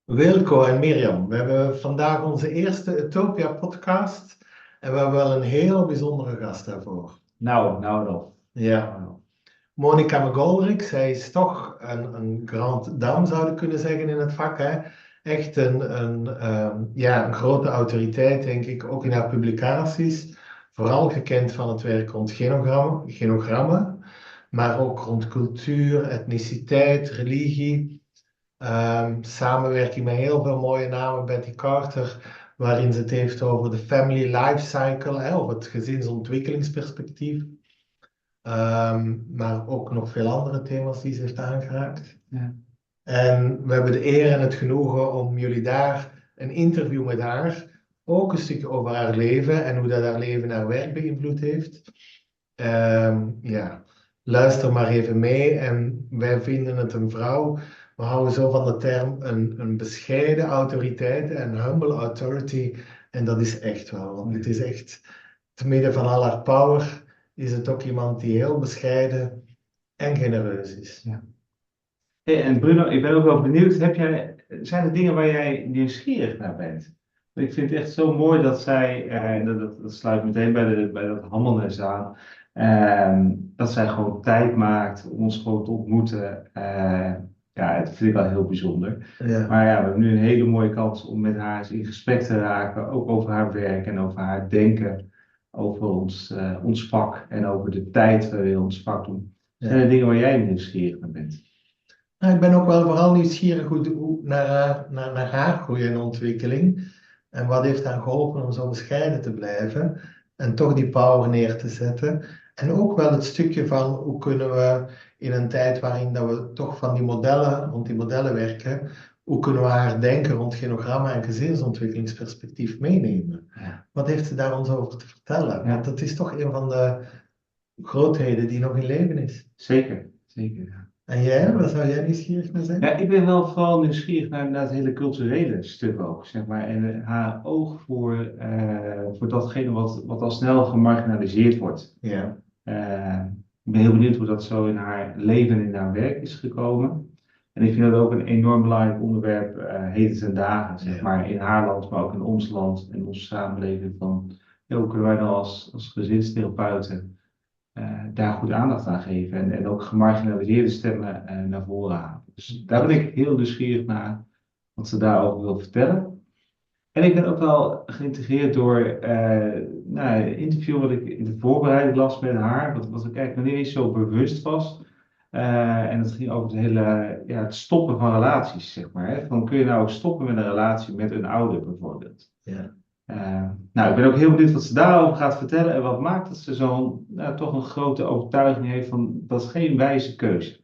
Wilco en Mirjam, we hebben vandaag onze eerste Utopia podcast en we hebben wel een heel bijzondere gast daarvoor. Nou nog. Ja, Monica Goldrick, zij is toch een grand dame, zouden we kunnen zeggen in het vak, hè? Echt een grote autoriteit, denk ik, ook in haar publicaties. Vooral gekend van het werk rond genogrammen, maar ook rond cultuur, etniciteit, religie. Samenwerking met heel veel mooie namen, Betty Carter, waarin ze het heeft over de family life cycle, hè, of het gezinsontwikkelingsperspectief. Maar ook nog veel andere thema's die ze heeft aangeraakt. Ja. En we hebben de eer en het genoegen om jullie daar een interview met haar, ook een stukje over haar leven en hoe dat haar leven haar werk beïnvloed heeft. Ja, luister maar even mee. En wij vinden het een vrouw. We houden zo van de term een bescheiden autoriteit, een humble authority. En dat is echt wel, want het is echt, te midden van al haar power, is het ook iemand die heel bescheiden en genereus is. Ja. Hey, en Bruno, ik ben ook wel benieuwd, zijn er dingen waar jij nieuwsgierig naar bent? Ik vind het echt zo mooi dat zij, en dat sluit meteen bij dat handelness aan, dat zij gewoon tijd maakt om ons gewoon te ontmoeten. Ja, dat vind ik wel heel bijzonder. Ja, Maar ja, we hebben nu een hele mooie kans om met haar eens in gesprek te raken, ook over haar werk en over haar denken, over ons vak en over de tijd waarin we ons vak doen. Zijn er ja. dingen waar jij nieuwsgierig naar bent? Nou, ik ben ook wel vooral nieuwsgierig naar haar groei en ontwikkeling. En wat heeft haar geholpen om zo bescheiden te blijven en toch die power neer te zetten. En ook wel het stukje van hoe kunnen we in een tijd waarin dat we toch van rond die modellen werken, hoe kunnen we haar denken rond genogramma en gezinsontwikkelingsperspectief meenemen? Ja. Wat heeft ze daar ons over te vertellen? Want Ja, dat is toch een van de grootheden die nog in leven is. zeker. Zeker. Ja. En jij, waar zou jij nieuwsgierig naar Ja, zijn? ik ben wel vooral nieuwsgierig naar het hele culturele stuk ook, zeg maar. En haar oog voor datgene wat al snel gemarginaliseerd wordt. Ja, Ik ben heel benieuwd hoe dat zo in haar leven en in haar werk is gekomen. En ik vind dat ook een enorm belangrijk onderwerp, heden ten dagen, zeg ja, maar, in haar land, maar ook in ons land en onze samenleving. Van, ja, hoe kunnen wij nou als gezinstherapeuten daar goed aandacht aan geven en ook gemarginaliseerde stemmen naar voren halen. Dus daar ben ik heel nieuwsgierig naar wat ze daarover wil vertellen. En ik ben ook wel geïntegreerd door een interview wat ik in de voorbereiding las met haar, wat ik eigenlijk nog niet eens zo bewust was. En dat ging over het stoppen van relaties, zeg maar. Hè? Van, kun je nou ook stoppen met een relatie met een ouder bijvoorbeeld? ja, Nou, ik ben ook heel benieuwd wat ze daarover gaat vertellen en wat maakt dat ze toch een grote overtuiging heeft van dat is geen wijze keuze.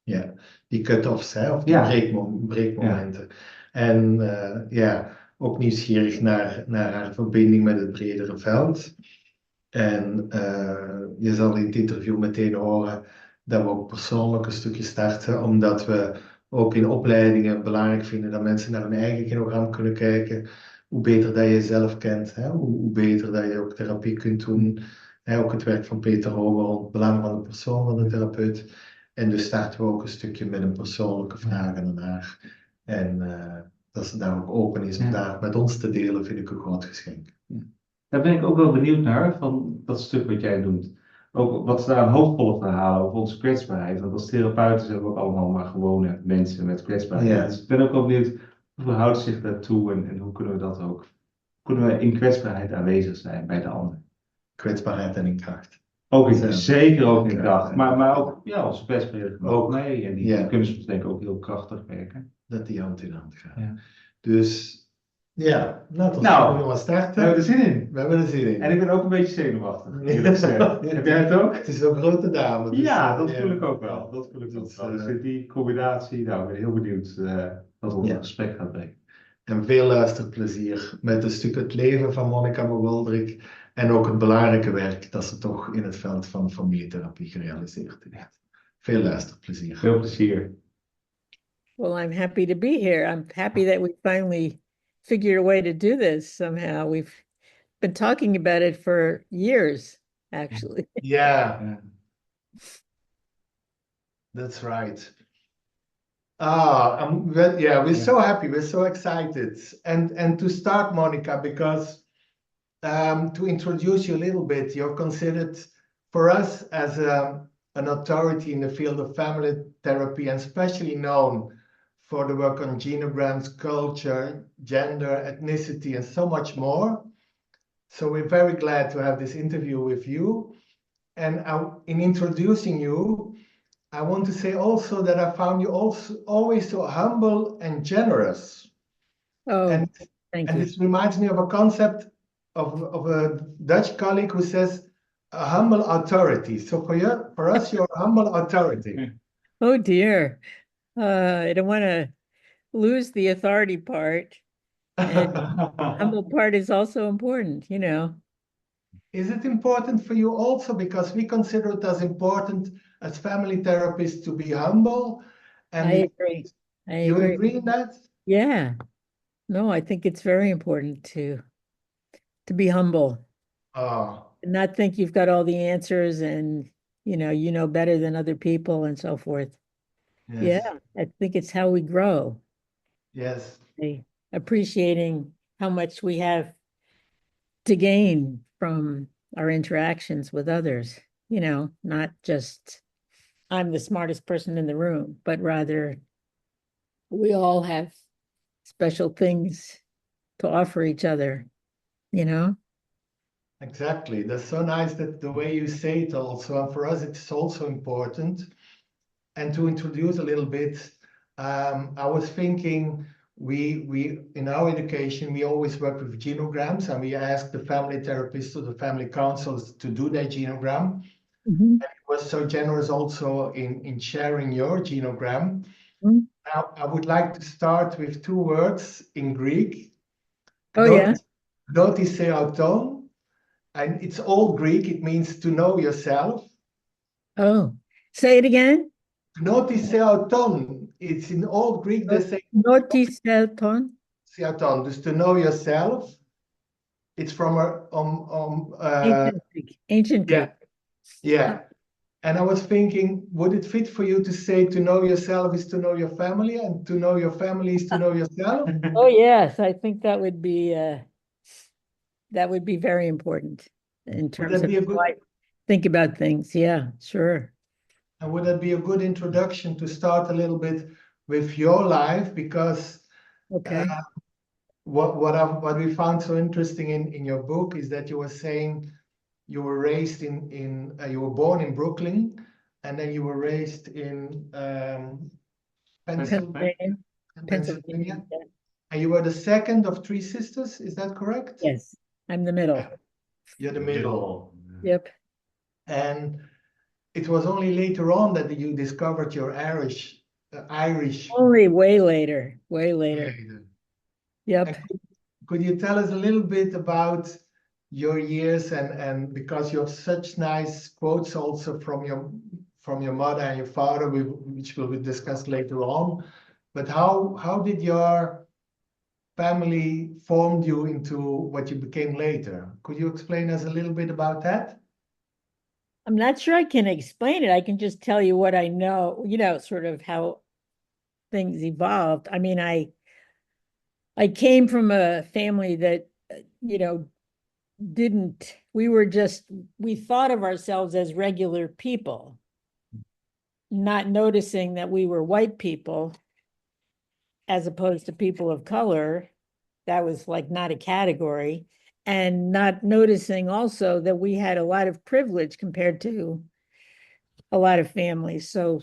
ja. Die cut-offs, hè, of die Ja, ja, breekmomenten. En ja, ook nieuwsgierig naar haar verbinding met het bredere veld. En je zal in het interview meteen horen dat we ook persoonlijk een stukje starten, omdat we ook in opleidingen belangrijk vinden dat mensen naar hun eigen genogram kunnen kijken. Hoe beter dat je jezelf kent, hè? Hoe beter dat je ook therapie kunt doen. Hè? Ook het werk van Peter Hober rond het belang van de persoon van de therapeut. En dus starten we ook een stukje met een persoonlijke vraag aan haar. En dat ze daar ook open is om ja. daar met ons te delen, vind ik een groot geschenk. Daar ben ik ook wel benieuwd naar, van dat stuk wat jij doet. Ook wat ze daar aan hoofdrollen van halen over onze kwetsbaarheid. Want als therapeuten zijn we ook allemaal maar gewone mensen met kwetsbaarheid. Ja. Dus ik ben ook wel benieuwd, hoe verhoudt zich daartoe en hoe kunnen we dat ook, kunnen we in kwetsbaarheid aanwezig zijn bij de ander? Kwetsbaarheid en in kracht. Zeker ook in Kracht, kracht, hè. maar ook ja, onze kwetsbaarheden gaan ook Ook, mee. En die ja, kunnen soms denk ik ook heel krachtig werken. dat die hand in hand gaat. Ja. Dus ja, laten we Nou, maar we starten. hebben er zin in. We hebben er zin in. En ik ben ook een beetje zenuwachtig, eerlijk gezegd. Heb jij het ook? Het is een grote dame. Dus, Ja, dat ja. voel ik ook wel. Dat voel ik ook Dus, wel. Dus die combinatie, nou, ik ben heel benieuwd wat ons ja. in gesprek gaat brengen. En veel luisterplezier met een stuk het leven van Monica Goldrick en ook het belangrijke werk dat ze toch in het veld van familietherapie gerealiseerd heeft. Veel luisterplezier. Veel plezier. Well, I'm happy to be here. I'm happy that we finally figured a way to do this somehow. We've been talking about it for years, actually. Ja, Ja. that's right. Yeah, we're Yeah. so happy, we're so excited. And to start, Monica, because to introduce you a little bit, you're considered for us as an authority in the field of family therapy and especially known for the work on genograms, culture, gender, ethnicity, and so much more. So we're very glad to have this interview with you. And in introducing you, I want to say also that I found you also always so humble and generous. Oh, And thank and you. this reminds me of a concept of a Dutch colleague who says a humble authority. So for us, you're a humble authority. Oh dear. I don't want to lose the authority part. And humble part is also important, you know. Is it important for you also? Because we consider it as important as family therapists to be humble. And I agree. I you agree. agree in that? Yeah. No, I think it's very important to be humble Oh, and not think you've got all the answers and you know better than other people and so forth. Yeah, yes, I think it's how we grow. yes, Appreciating how much we have to gain from our interactions with others, not just I'm the smartest person in the room, but rather we all have special things to offer each other, you know? exactly. That's so nice that the way you say it also. And for us, it's also important. And to introduce a little bit, I was thinking we in our education we always work with genograms and we ask the family therapists or the family counselors to do their genogram. Mhm. You were so generous also in sharing your genogram. Mhm. Now I would like to start with two words in Greek. Oh, yeah. Gnotiseauton, and it's all Greek. It means to know yourself. Oh, say it again. Gnotiseauton. It's in all Greek. They say Noticeton. Seaton, dus to know yourself. It's from a Ancient Greek. Ancient yeah, Greek. yeah. And I was thinking, would it fit for you to say to know yourself is to know your family, and to know your family is to know yourself? Oh, yes, I think that would be very important in Would terms that of be a how good I think about things. Yeah, sure. and would that be a good introduction to start a little bit with your life? Because Okay. uh, what we found so interesting in your book is that you were saying you were raised in you were born in Brooklyn, and then you were raised in Pennsylvania, Pennsylvania. Pennsylvania. Pennsylvania, Yeah. and you were the second of three sisters. Is that correct? Yes, I'm the middle. You're the middle. Yep. And it was only later on that you discovered your Irish. Only way later. Way later. Later. Yep. And could you tell us a little bit about your years and because you have such nice quotes also from your mother and your father, which will be discussed later on. But how did your family formed you into what you became later? Could you explain us a little bit about that? I'm not sure I can explain it. I can just tell you what I know, sort of how things evolved. I mean, I came from a family that, didn't, we thought of ourselves as regular people, not noticing that we were white people as opposed to people of color. That was like not a category. And not noticing also that we had a lot of privilege compared to a lot of families. So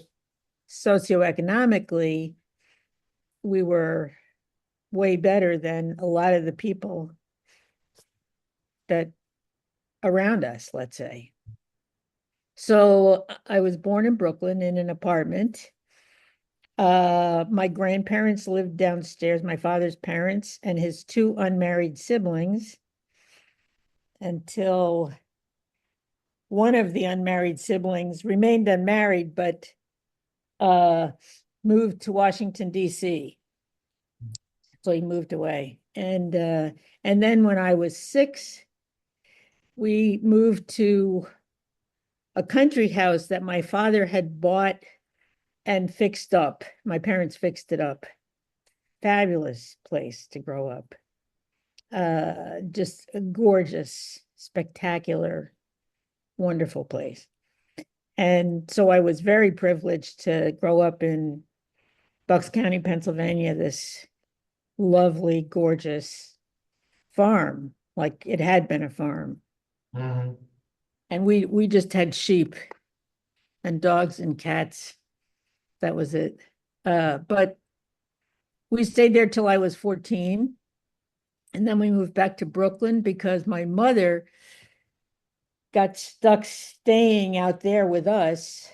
socioeconomically, we were way better than a lot of the people that around us, let's say. So I was born in Brooklyn in an apartment. My grandparents lived downstairs, my father's parents and his two unmarried siblings, until one of the unmarried siblings remained unmarried, but uh, moved to Washington, D.C. So he moved away. And then when I was 6, we moved to a country house that my father had bought and fixed up. My parents fixed it up. Fabulous place to grow up. Just a gorgeous, spectacular, wonderful place. And so I was very privileged to grow up in Bucks County, Pennsylvania, this lovely, gorgeous farm, like it had been a farm. Mhm. And we just had sheep and dogs and cats. That was it. But we stayed there till I was 14. And then we moved back to Brooklyn because my mother got stuck staying out there with us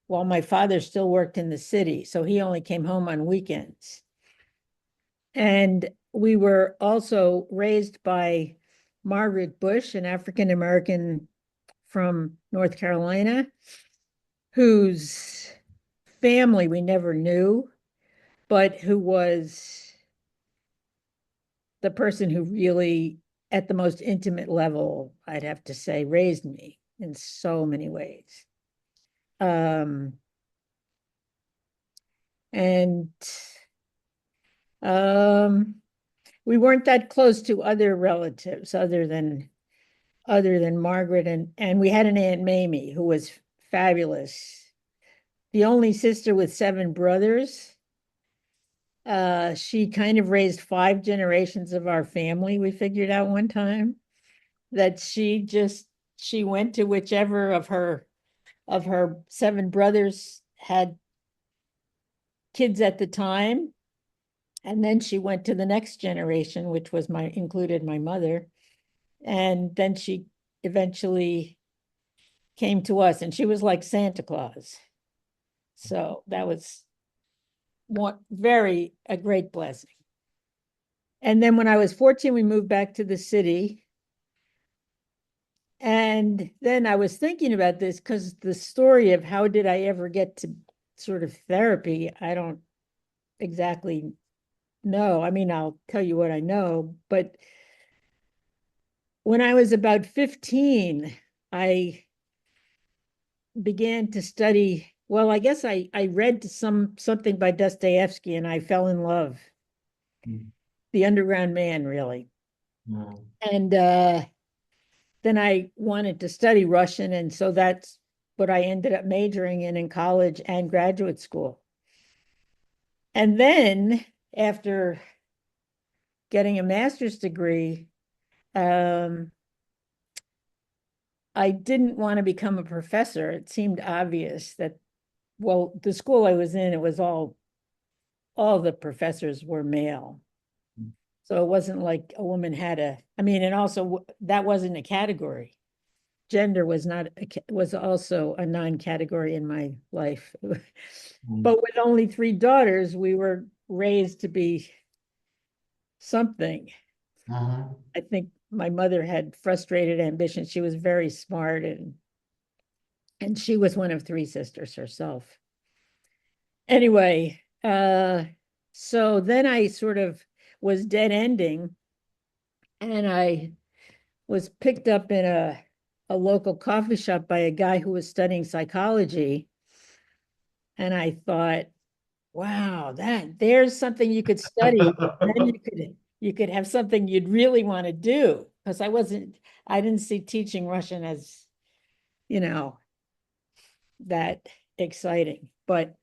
while my father still worked in the city. So he only came home on weekends. And we were also raised by Margaret Bush, an African American from North Carolina, whose family we never knew, but who was the person who really, at the most intimate level, I'd have to say, raised me in so many ways. And we weren't that close to other relatives other than Margaret, and we had an Aunt Mamie who was fabulous. The only sister with 7 brothers. She kind of raised 5 generations of our family. We figured out one time that she went to whichever of her 7 brothers had kids at the time. And then she went to the next generation, which was included my mother. And then she eventually came to us, and she was like Santa Claus. So that was a great blessing. And then when I was 14, we moved back to the city. And then I was thinking about this because the story of how did I ever get to sort of therapy, I don't exactly know. I mean, I'll tell you what I know, but when I was about 15, I began to study. Well, I guess I read something by Dostoevsky and I fell in love. The Underground Man, really. And then I wanted to study Russian, and so that's what I ended up majoring in college and graduate school. And then after getting a master's degree, I didn't want to become a professor. It seemed obvious that, well, the school I was in, it was all the professors were male. So it wasn't like a woman had I mean, and also that wasn't a category. Gender was not, was also a non-category in my life. But with only 3 daughters, we were raised to be something. I think my mother had frustrated ambition. She was very smart, and she was one of 3 sisters herself. Anyway, so then I sort of was dead ending, and I was picked up in a local coffee shop by a guy who was studying psychology. And I thought, wow, there's something you could study. Then you could have something you'd really want to do. Because I didn't see teaching Russian as, that exciting. But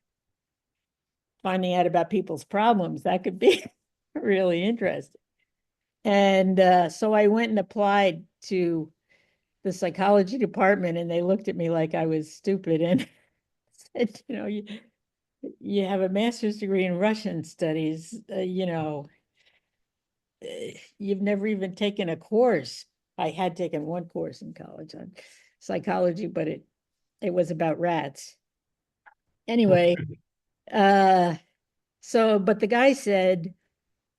finding out about people's problems, that could be really interesting. And so I went and applied to the psychology department, and they looked at me like I was stupid and said, you have a master's degree in Russian studies, you've never even taken a course. I had taken one course in college on psychology, but it was about rats. Anyway, but the guy said,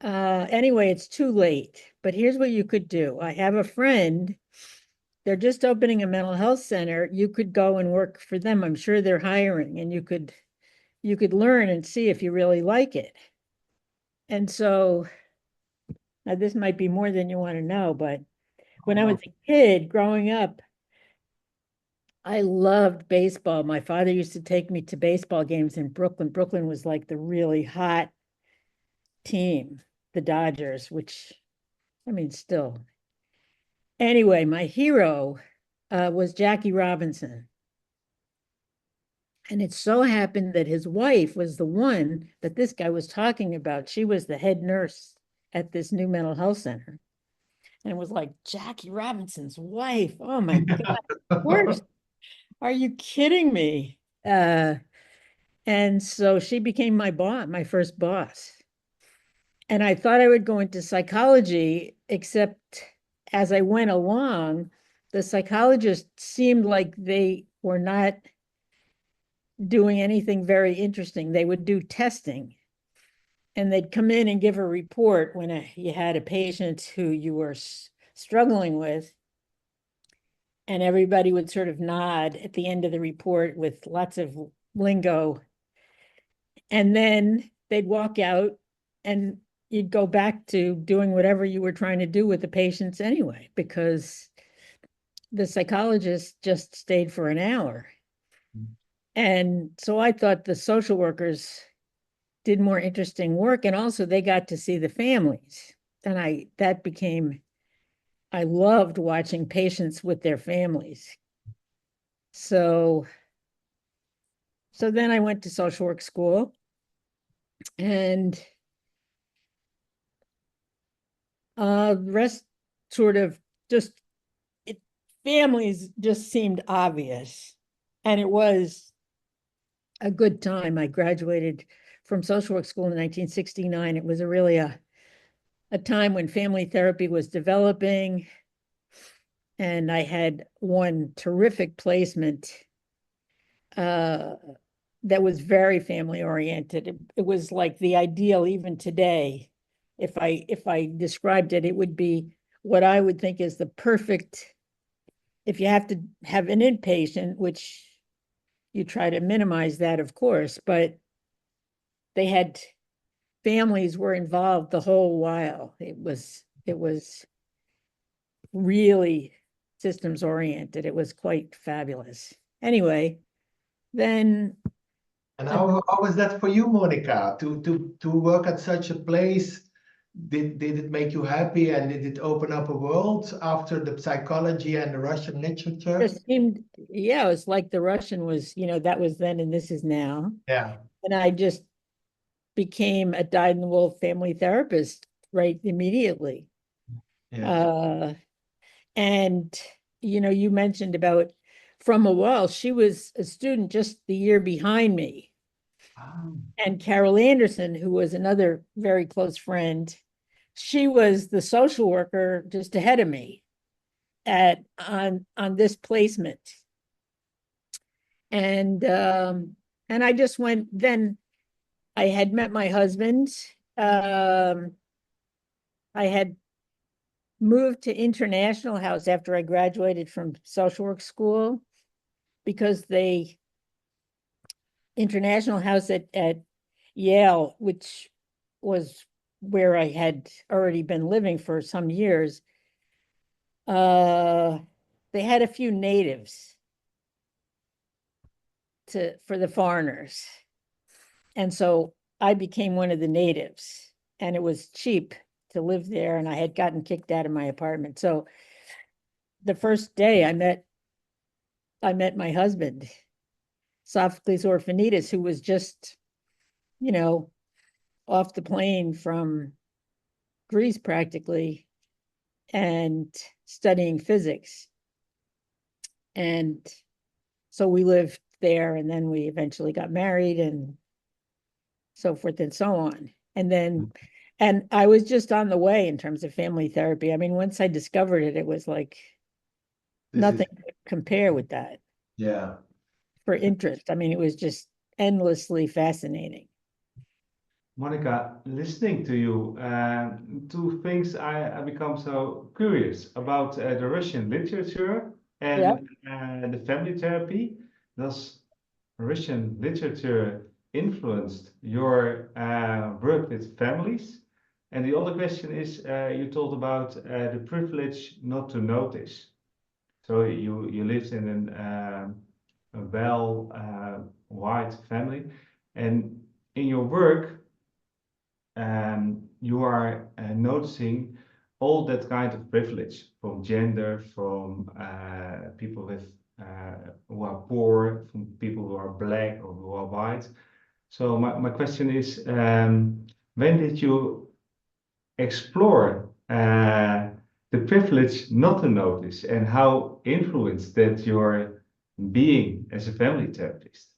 anyway, it's too late, but here's what you could do. I have a friend. They're just opening a mental health center. You could go and work for them. I'm sure they're hiring, and you could learn and see if you really like it. And so now this might be more than you want to know, but when I was a kid growing up, I loved baseball. My father used to take me to baseball games in Brooklyn. Brooklyn was like the really hot team, the Dodgers, which, I mean, still. Anyway, my hero was Jackie Robinson. And it so happened that his wife was the one that this guy was talking about. She was the head nurse at this new mental health center. And it was like, Jackie Robinson's wife. Oh my God, of course. Are you kidding me? And so she became my boss, my first boss. And I thought I would go into psychology, except as I went along, the psychologists seemed like they were not doing anything very interesting. They would do testing and they'd come in and give a report when you had a patient who you were struggling with. And everybody would sort of nod at the end of the report with lots of lingo. And then they'd walk out and you'd go back to doing whatever you were trying to do with the patients anyway, because the psychologist just stayed for an hour. And so I thought the social workers did more interesting work, and also they got to see the families. And I loved watching patients with their families. So then I went to social work school, and the rest sort of just families just seemed obvious. And it was a good time. I graduated from social work school in 1969. It was really a time when family therapy was developing. And I had one terrific placement that was very family oriented. It was like the ideal even today. If I described it, it would be what I would think is the perfect, if you have to have an inpatient, which you try to minimize that, of course, but they had families were involved the whole while. It was really systems oriented. It was quite fabulous. Anyway, then And how was that for you, Monica, to work at such a place? Did it make you happy, and did it open up a world after the psychology and the Russian literature? just seemed, yeah, it was like the Russian was, that was then and this is now. Yeah, And I just became a dyed-in-the-wool family therapist right immediately. yeah. Uh, and you mentioned about from a wall, she was a student just the year behind me. Ah, And Carol Anderson, who was another very close friend, she was the social worker just ahead of me on this placement. And I just went, then I had met my husband. I had moved to International House after I graduated from social work school, because International House at Yale, which was where I had already been living for some years, they had a few natives for the foreigners. And so I became one of the natives, and it was cheap to live there, and I had gotten kicked out of my apartment. So the first day I met my husband, Sophocles Orphanides, who was just, off the plane from Greece practically and studying physics. And so we lived there, and then we eventually got married and so forth and so on. And I was just on the way in terms of family therapy. I mean, once I discovered it, it was like this is nothing could compare with that yeah. for interest. I mean, it was just endlessly fascinating. Monica, listening to you, two things I become so curious about the Russian literature Yeah. and the family therapy. Does Russian literature influenced your work with families? And the other question is, you told about the privilege not to notice. So you lived in a well white family, and in your work, you are noticing all that kind of privilege from gender, from people with who are poor, from people who are black or who are white. So my question is, when did you explore the privilege not to notice, and how influenced that your being as a family therapist?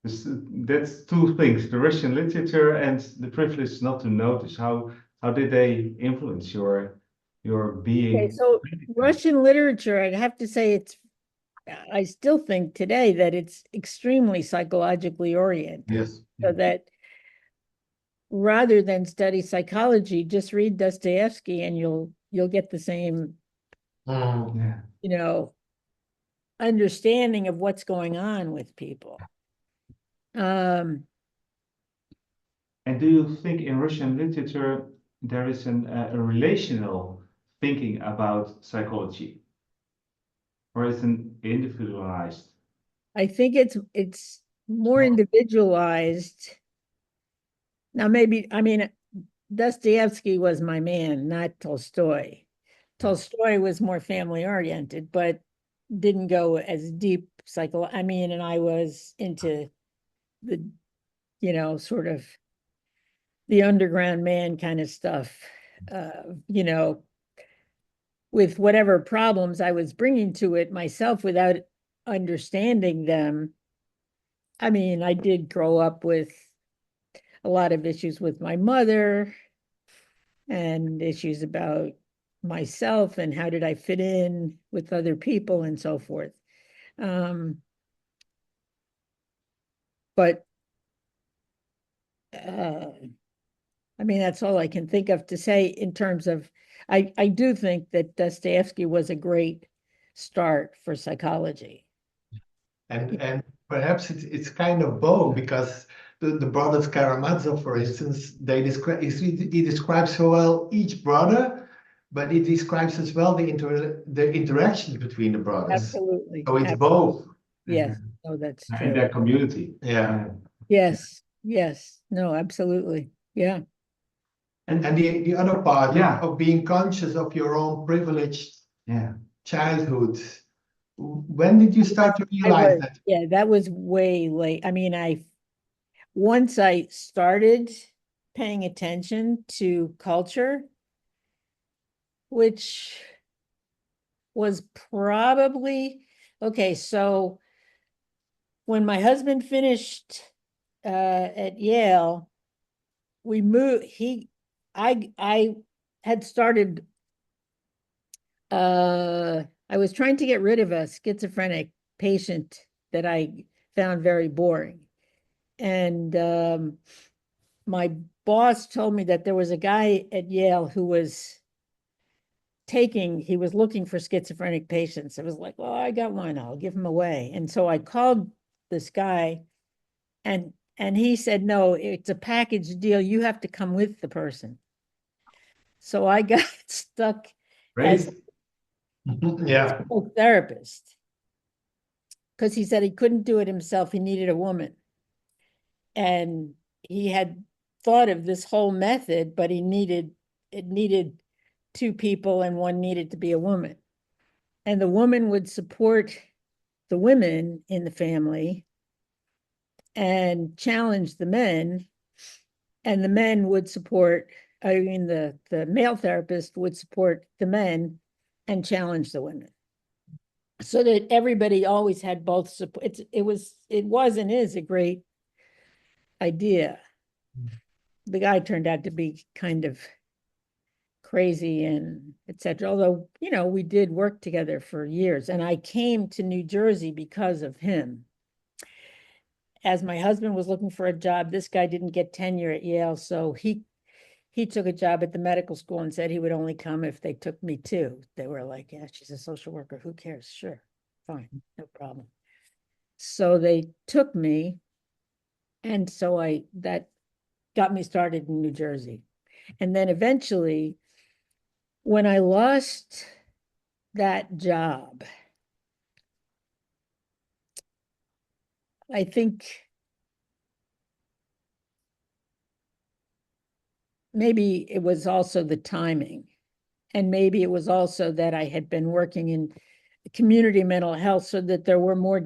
That's two things: the Russian literature and the privilege not to notice. How did they influence your Okay, being? so Russian literature, I'd have to say I still think today that it's extremely psychologically oriented. Yes. So that rather than study psychology, just read Dostoevsky and you'll get the same, Mm. Yeah. Understanding of what's going on with people. And do you think in Russian literature there is a relational thinking about psychology, or is it individualized? I think it's more individualized. Now, maybe, I mean, Dostoevsky was my man, not Tolstoy. Tolstoy was more family oriented, but didn't go as deep I mean, and I was into the, sort of the underground man kind of stuff, you know, with whatever problems I was bringing to it myself without understanding them. I mean, I did grow up with a lot of issues with my mother and issues about myself and how did I fit in with other people and so forth. But I mean, that's all I can think of to say in terms of, I do think that Dostoevsky was a great start for psychology. And perhaps it's kind of both, because the brothers Karamazov, for instance, they describe he describes so well each brother, but he describes as well the interactions between the brothers. Absolutely. So it's both. Yes. Oh, that's And true. their community. Yeah. Yes. Yes. No, absolutely. Yeah. And the other part Yeah. of being conscious of your own privileged Yeah. childhood. When did you start to realize that? Yeah, that was way late. I mean, once I started paying attention to culture, which was probably okay. So when my husband finished at Yale, we moved. I had started. I was trying to get rid of a schizophrenic patient that I found very boring, and my boss told me that there was a guy at Yale who was he was looking for schizophrenic patients. I was like, well, I got one, I'll give him away. And so I called this guy and he said, no, it's a package deal. You have to come with the person. So I got stuck as Yeah. a therapist because he said he couldn't do it himself. He needed a woman. And he had thought of this whole method, but it needed two people and one needed to be a woman. And the woman would support the women in the family and challenge the men, and the men would support, I mean, the male therapist would support the men and challenge the women. So that everybody always had both support. It was and is a great idea. The guy turned out to be kind of crazy and etc. Although, we did work together for years, and I came to New Jersey because of him. As my husband was looking for a job, this guy didn't get tenure at Yale, so he took a job at the medical school and said he would only come if they took me too. They were like, yeah, she's a social worker. Who cares? Sure, fine, no problem. So they took me, and so that got me started in New Jersey. And then eventually, when I lost that job, I think maybe it was also the timing. And maybe it was also that I had been working in community mental health so that there was more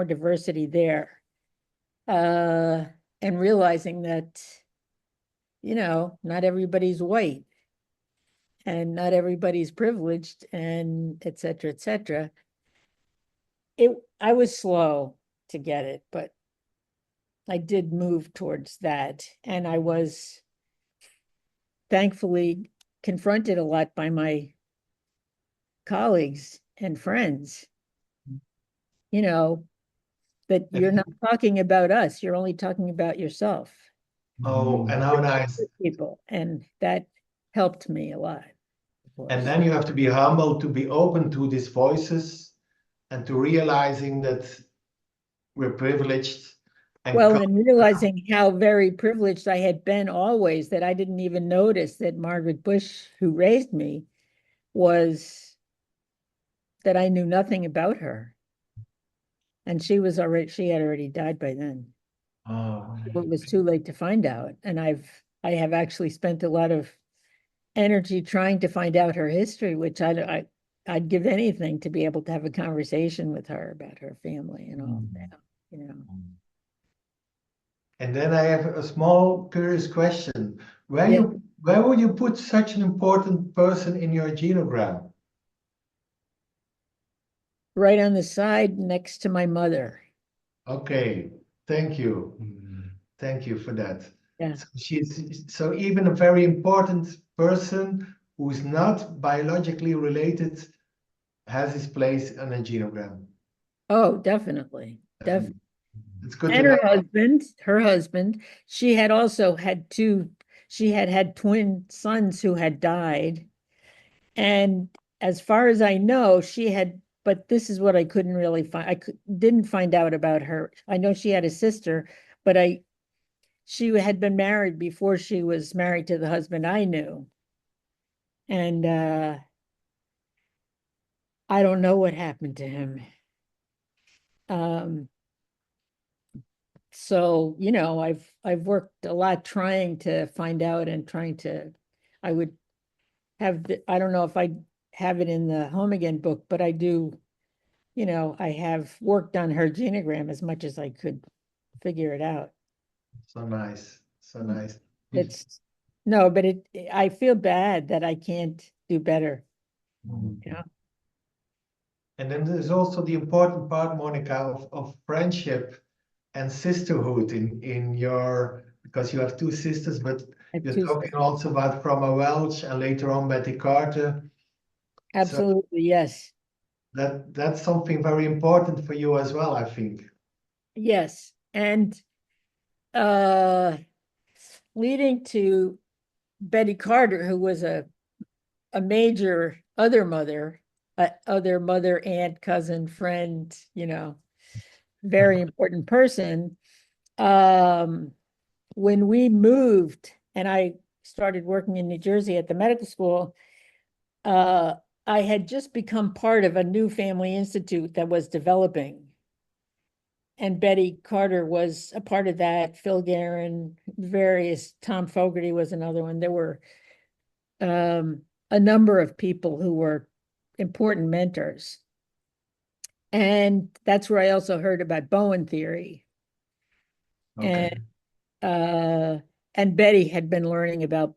diversity there. And realizing that, not everybody's white and not everybody's privileged and et cetera, et cetera. I was slow to get it, but I did move towards that. And I was thankfully confronted a lot by my colleagues and friends, that you're not talking about us, you're only talking about yourself. Oh, and how nice. People, and that helped me a lot. And then you have to be humble to be open to these voices and to realizing that we're privileged. Well, and realizing how very privileged I had been always, that I didn't even notice that Margaret Bush, who raised me, that I knew nothing about her. And she had already died by then. Oh. It was too late to find out. And I have actually spent a lot of energy trying to find out her history, which I'd give anything to be able to have a conversation with her about her family and all that, And then I have a small curious question. Where would you put such an important person in your genogram? Right on the side next to my mother. Okay, thank you. Thank you for that. Yeah. So even a very important person who's not biologically related has his place on a genogram. Oh, definitely. Definitely. It's good And to know. her husband, she had had twin sons who had died. And as far as I know, but this is what I couldn't really find. Didn't find out about her. I know she had a sister, but she had been married before she was married to the husband I knew. And I don't know what happened to him. So, I've worked a lot trying to find out and I would I don't know if I have it in the Home Again book, but I do, I have worked on her genogram as much as I could figure it out. So nice. So nice. No, but I feel bad that I can't do better. And then there's also the important part, Monica, of friendship and sisterhood in your, because you have two sisters, but you're talking also about Froma Welch and later on Betty Carter. Absolutely, yes. That's something very important for you as well, I think. Yes, and leading to Betty Carter, who was a major other mother, aunt, cousin, friend, very important person. When we moved and I started working in New Jersey at the medical school, I had just become part of a new family institute that was developing. And Betty Carter was a part of that, Phil Guerin, Tom Fogarty was another one. There were a number of people who were important mentors. And that's where I also heard about Bowen theory. Okay. And Betty had been learning about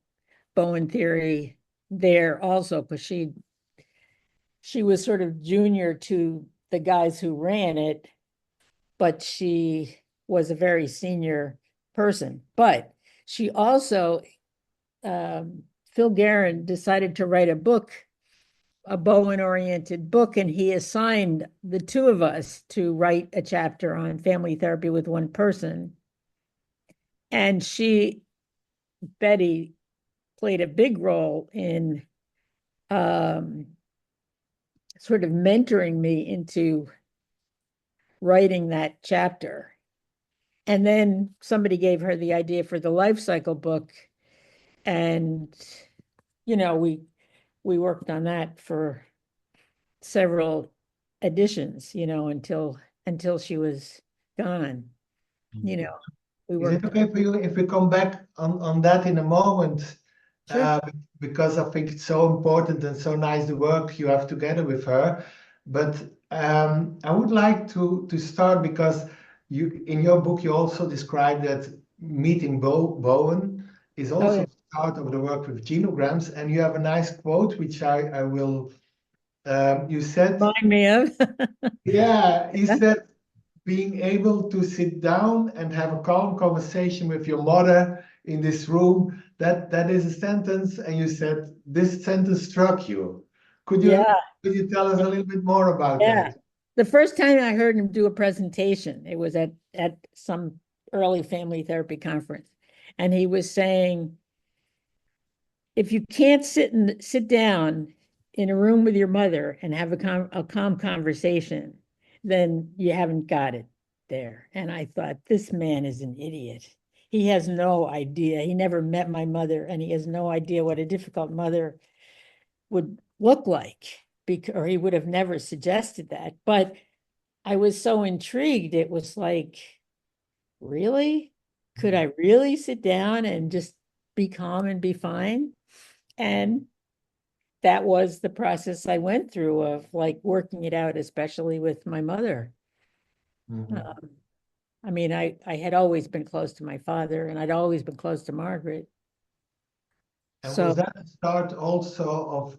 Bowen theory there also, because she was sort of junior to the guys who ran it, but she was a very senior person. But she also, Phil Guerin decided to write a Bowen-oriented book, and he assigned the two of us to write a chapter on family therapy with one person. And Betty, played a big role in sort of mentoring me into writing that chapter. And then somebody gave her the idea for the life cycle book. And, we worked on that for several editions, until she was gone. You know, we Is it worked. okay for you if we come back on that in a moment? Sure. Because I think it's so important and so nice the work you have together with her. But I would like to start because you in your book you also describe that meeting Bowen is Oh, also yeah. part of the work with genograms, and you have a nice quote which I will. You said, Remind me of. yeah, you said being able to sit down and have a calm conversation with your mother in this room, that is a sentence, and you said this sentence struck you. Could you Yeah. could you tell us a little bit more about Yeah. that? The first time I heard him do a presentation, it was at some early family therapy conference. And he was saying, if you can't sit down in a room with your mother and have a calm conversation, then you haven't got it there. And I thought, this man is an idiot. He has no idea. He never met my mother, and he has no idea what a difficult mother would look like, because, or he would have never suggested that. But I was so intrigued. It was like, really? Could I really sit down and just be calm and be fine? And that was the process I went through of like working it out, especially with my mother. Mhm. Um, I mean, I had always been close to my father, and I'd always been close to Margaret. And was So that the start also of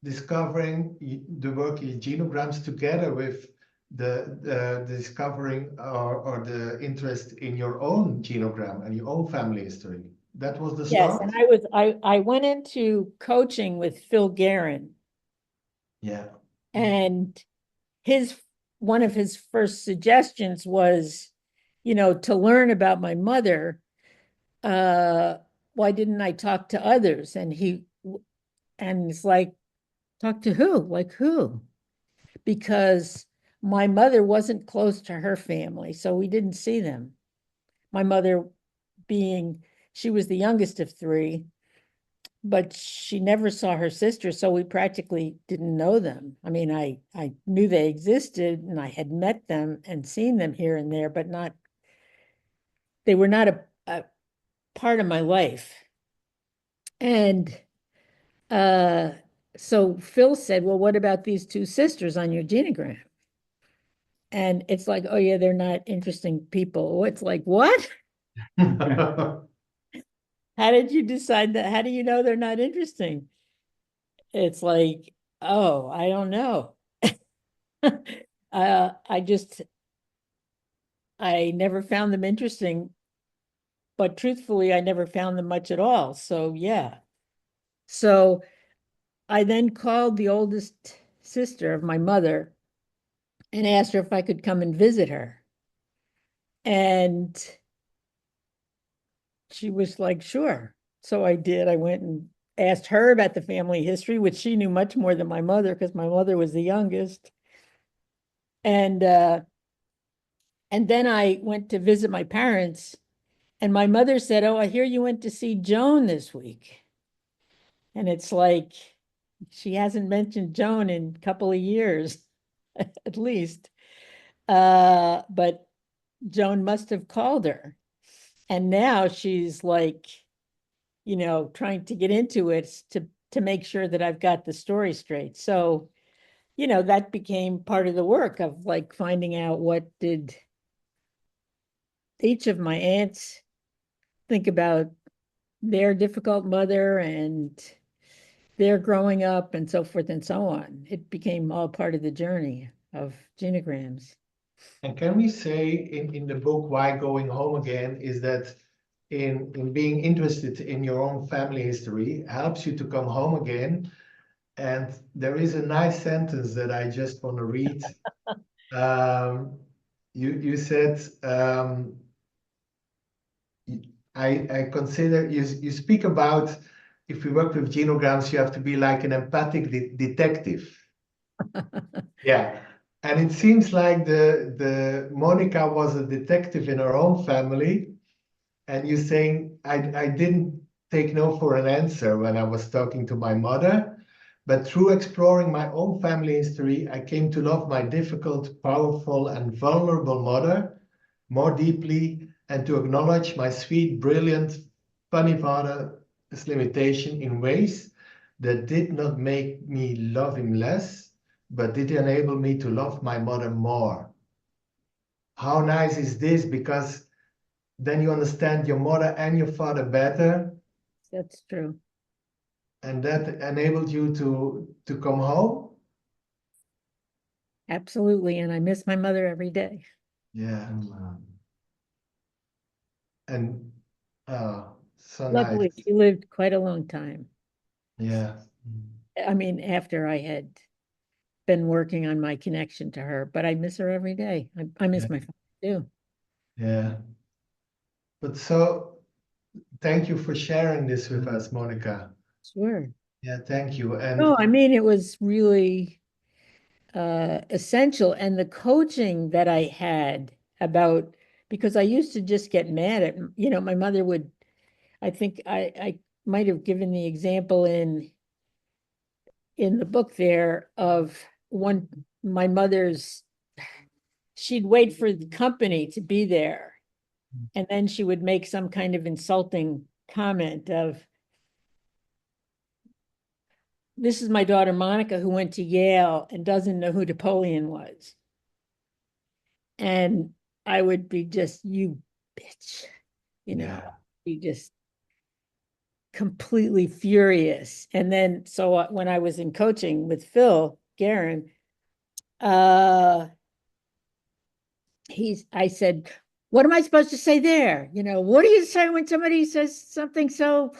discovering the work in genograms together with the discovering or the interest in your own genogram and your own family history? That was the yes, start? and I went into coaching with Phil Guerin, Yeah. and his one of his first suggestions was, to learn about my mother, uh, why didn't I talk to others? And it's like, talk to who? Like who? Because my mother wasn't close to her family, so we didn't see them. My mother being, she was the youngest of three, but she never saw her sister, so we practically didn't know them. I mean, I knew they existed and I had met them and seen them here and there, but not, they were not a part of my life. And uh, so Phil said, well, what about these two sisters on your genogram? And it's like, oh yeah, they're not interesting people. It's like, what? How did you decide that? How do you know they're not interesting? It's like, oh, I don't know. I just, I never found them interesting, but truthfully, I never found them much at all. So yeah. So I then called the oldest sister of my mother and asked her if I could come and visit her. And she was like, sure. So I did. I went and asked her about the family history, which she knew much more than my mother because my mother was the youngest. And and then I went to visit my parents, and my mother said, "Oh, I hear you went to see Joan this week." And it's like she hasn't mentioned Joan in a couple of years, at least. But Joan must have called her. And now she's like, trying to get into it to make sure that I've got the story straight. So, that became part of the work of like finding out what did each of my aunts think about their difficult mother and their growing up and so forth and so on. It became all part of the journey of genograms. And can we say in the book Why Going Home Again is that in being interested in your own family history helps you to come home again. And there is a nice sentence that I just want to read. Um, you said I consider you speak about if we work with genograms, you have to be like an empathic detective. Yeah. And it seems like the Monica was a detective in her own family. And you're saying I didn't take no for an answer when I was talking to my mother, but through exploring my own family history, I came to love my difficult, powerful, and vulnerable mother. more deeply and to acknowledge my sweet, brilliant, funny father's limitation in ways that did not make me love him less, but did enable me to love my mother more. How nice is this? Because then you understand your mother and your father better, That's true. and that enabled you to come home. Absolutely. And I miss my mother every day. Yeah, and so nice. Luckily, she lived quite a long time. Yeah, I mean, after I had been working on my connection to her, but I miss her every day. I miss yeah, my father too. yeah. But so thank you for sharing this with us, Monica. Sure. Yeah, thank you. And No, I mean, it was really essential. And the coaching that I had about, because I used to just get mad at, my mother would, I think I might have given the example in the book there of one, my mother's, she'd wait for the company to be there. And then she would make some kind of insulting comment of, this is my daughter Monica who went to Yale and doesn't know who Napoleon was. And I would be just, you bitch, yeah, be just completely furious. And then, so when I was in coaching with Phil Guerin, uh, I said, what am I supposed to say there? What do you say when somebody says something so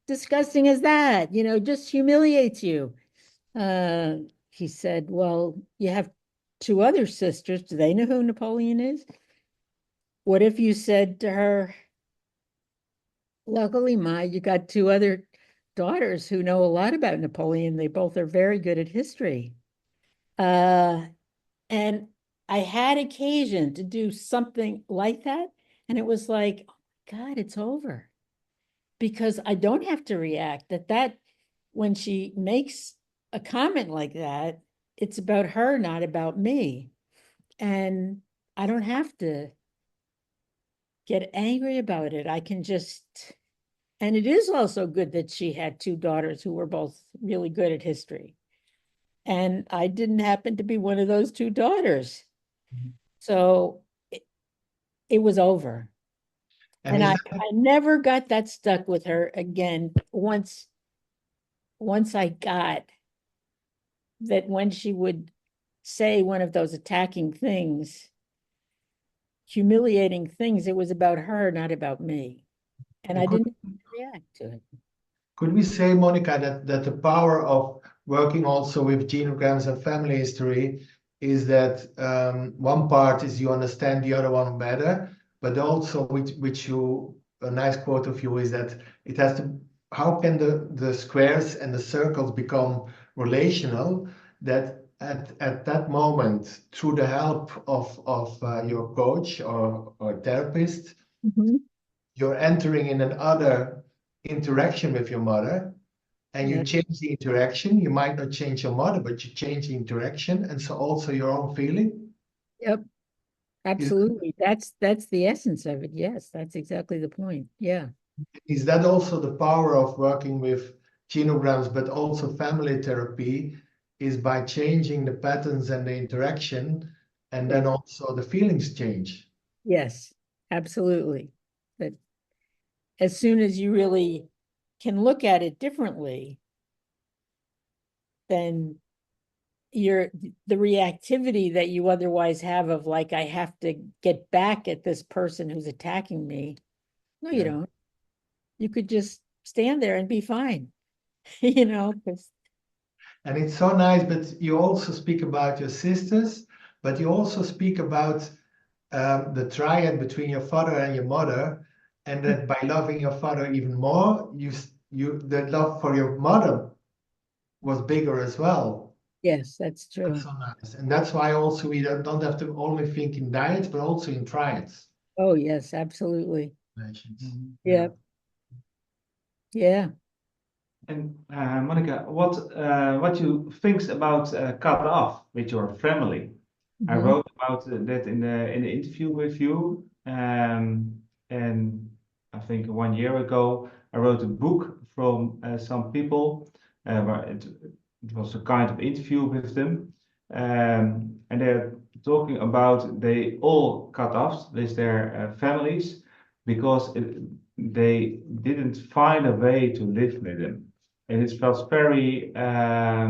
disgusting as that? Just humiliates you. Uh, he said, well, you have two other sisters. Do they know who Napoleon is? What if you said to her, luckily, Ma, you got two other daughters who know a lot about Napoleon. They both are very good at history. Uh, and I had occasion to do something like that. And it was like, oh my God, it's over. Because I don't have to react that when she makes a comment like that, it's about her, not about me. And I don't have to get angry about it. I can just, and it is also good that she had two daughters who were both really good at history. And I didn't happen to be one of those two daughters. So it was over. and And is I never got that stuck with her again once I got that when she would say one of those attacking things, humiliating things, it was about her, not about me. And I could didn't react to it. could we say, Monica, that the power of working also with genograms and family history is that one part is you understand the other one better, but also which you a nice quote of you is that it has to how can the squares and the circles become relational that at that moment through the help of your coach or therapist Mhm. you're entering in another interaction with your mother and you Yeah. change the interaction. You might not change your mother, but you change the interaction and so also your own feeling. Yep. Is, Absolutely. That's the essence of it. Yes, that's exactly the point. Yeah. is that also the power of working with genograms, but also family therapy is by changing the patterns and the interaction, and Yeah. then also the feelings change. Yes, absolutely. But as soon as you really can look at it differently, then your the reactivity that you otherwise have of like, I have to get back at this person who's attacking me. No, you Yeah. don't. You could just stand there and be fine, because And it's so nice, but you also speak about your sisters, but you also speak about the triad between your father and your mother, and that by loving your father even more, the love for your mother was bigger as well. yes, that's That's true. so nice, and that's why also we don't have to only think in diets, but also in triads. Oh, yes, absolutely. Relations. Yeah. Yeah. Yeah. And Monica, what you think about cut off with your family? I Mhm. wrote about that in the interview with you, and I think 1 year ago I wrote a book from some people, where it was a kind of interview with them, and they're talking about they all cut off with their families because they didn't find a way to live with them, and it felt very uh,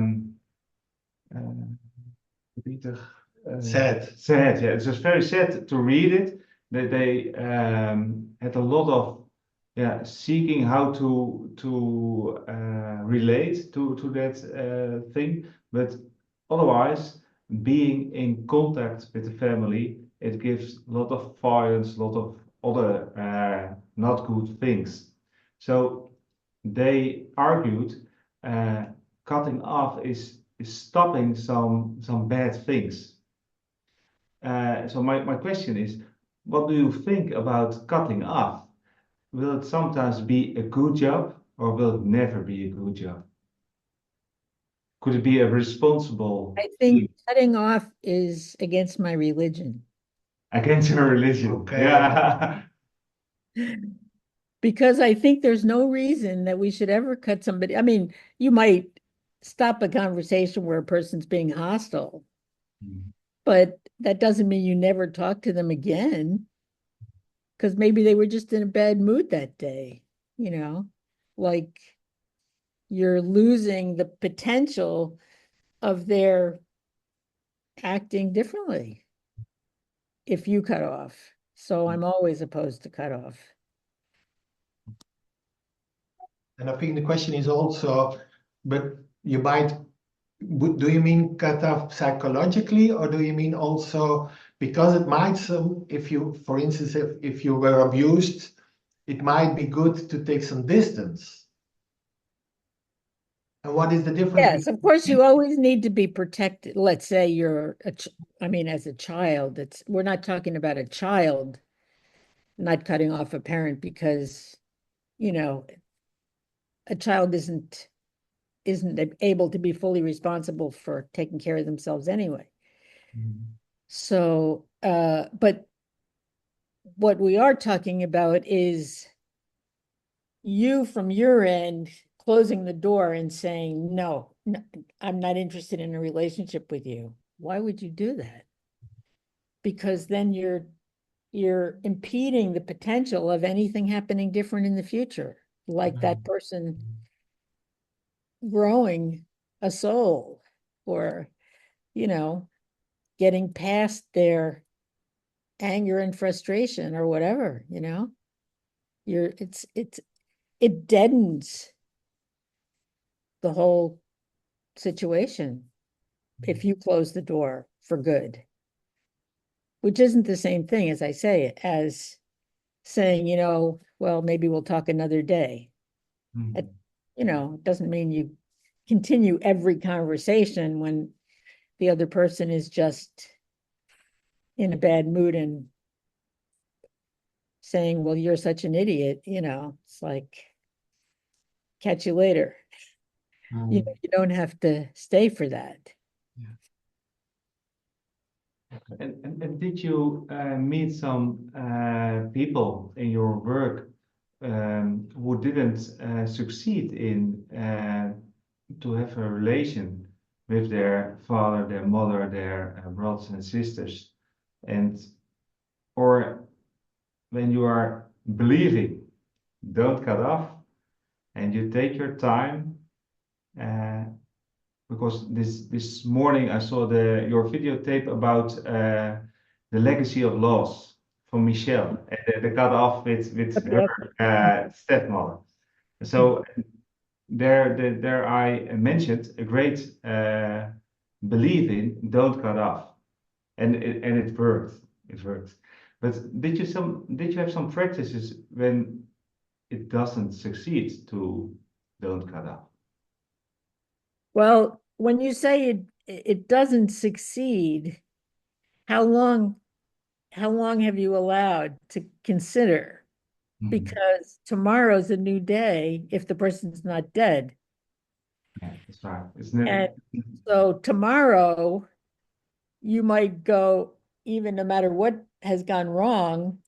Sad. sad. Yeah, it was very sad to read it. That they had a lot of seeking how to relate to that thing, but otherwise being in contact with the family, it gives a lot of violence, a lot of other not good things. So they argued cutting off is stopping some bad things. So my question is, what do you think about cutting off? Will it sometimes be a good job or will it never be a good job? Could it be a responsible I think thing cutting off is against my religion against your religion? Okay. Yeah. because I think there's no reason that we should ever cut somebody. I mean, you might stop a conversation where a person's being hostile, but that doesn't mean you never talk to them again because maybe they were just in a bad mood that day, you know? Like you're losing the potential of their acting differently if you cut off. So I'm always opposed to cut off. And I think the question is also, but you might, do you mean cut off psychologically, or do you mean also because it might some, if you, for instance, if you were abused, it might be good to take some distance. And what is the difference Yes, of course, between, you always need to be protected. Let's say you're I mean, as a child, we're not talking about a child not cutting off a parent because, you know, a child isn't able to be fully responsible for taking care of themselves anyway. So, but what we are talking about is you from your end closing the door and saying, no, no, I'm not interested in a relationship with you. Why would you do that? Because then you're impeding the potential of anything happening different in the future, like that person growing a soul or, you know, getting past their anger and frustration or whatever, you know. It deadens the whole situation if you close the door for good, which isn't the same thing, as I say, as saying, well, maybe we'll talk another day. It, it doesn't mean you continue every conversation when the other person is just in a bad mood and saying, well, you're such an idiot, it's like, catch you later. You don't have to stay for that. And did you meet some people in your work who didn't succeed in to have a relation with their father, their mother, their brothers and sisters, and or when you are believing, don't cut off, and you take your time. Uh, because this morning I saw your videotape about the legacy of loss from Michelle and the cut off with her Yep. stepmother. So there I mentioned a great belief in don't cut off, and it worked. It worked. But did you have some practices when it doesn't succeed to don't cut off? Well, when you say it doesn't succeed, how long have you allowed to consider? Because tomorrow's a new day if the person's not dead. Yeah, that's right. Isn't it? And so tomorrow you might go, even no matter what has gone wrong,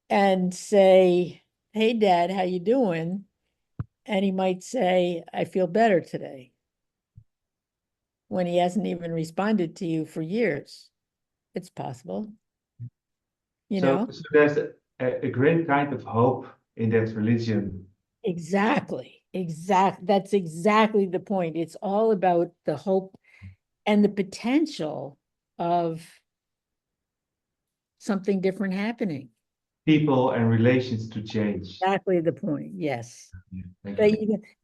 and say, "Hey, Dad, how you doing?" And he might say, "I feel better today," when he hasn't even responded to you for years. It's possible, you So, know? so there's a great kind of hope in that religion. Exactly. That's exactly the point. It's all about the hope and the potential of something different happening. People and relations to change. Exactly the point. Yes. Yeah, thank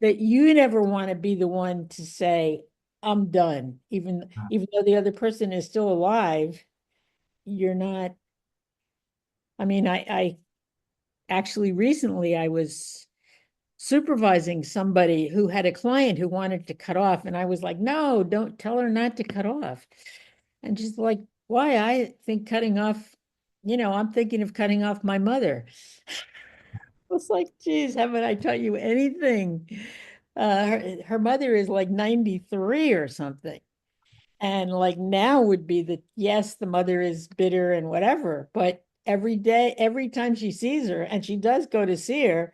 That you. you never want to be the one to say, "I'm done," even though the other person is still alive, you're not. I mean, I actually recently I was supervising somebody who had a client who wanted to cut off, and I was like, "No, don't tell her not to cut off." And she's like, "Why? I think cutting off, I'm thinking of cutting off my mother." I was like, "Geez, haven't I taught you anything?" Her mother is like 93 or something. And like now would be yes, the mother is bitter and whatever, but every day, every time she sees her, and she does go to see her,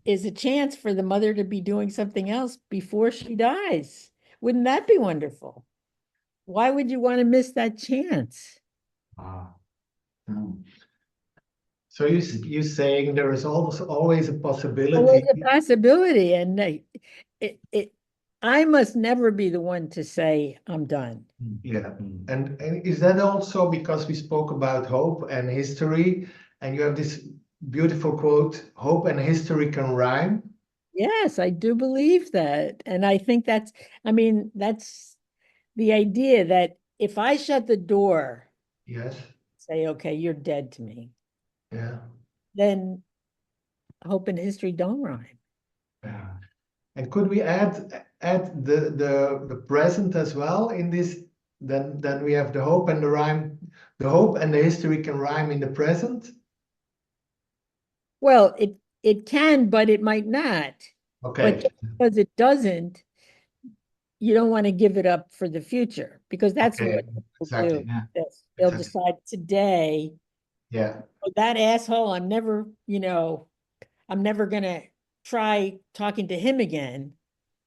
is a chance for the mother to be doing something else before she dies. Wouldn't that be wonderful? Why would you want to miss that chance? Ah, Mm. So you saying there is also always a Always possibility. a possibility, and I must never be the one to say I'm done. Yeah. And is that also because we spoke about hope and history, and you have this beautiful quote, hope and history can rhyme? Yes, I do believe that. And I think that's the idea that if I shut the door, Yes. say, "Okay, you're dead to me," Yeah. then hope and history don't rhyme. yeah. And could we add the present as well in this? Then we have the hope and the rhyme, the hope and the history can rhyme in the present. Well, it can, but it might not. But Okay. just because it doesn't, you don't want to give it up for the future, because that's Okay. what people do. Exactly. Yeah. Yes, they'll Exactly. decide today, Yeah. "Oh, that asshole, I'm never gonna try talking to him again."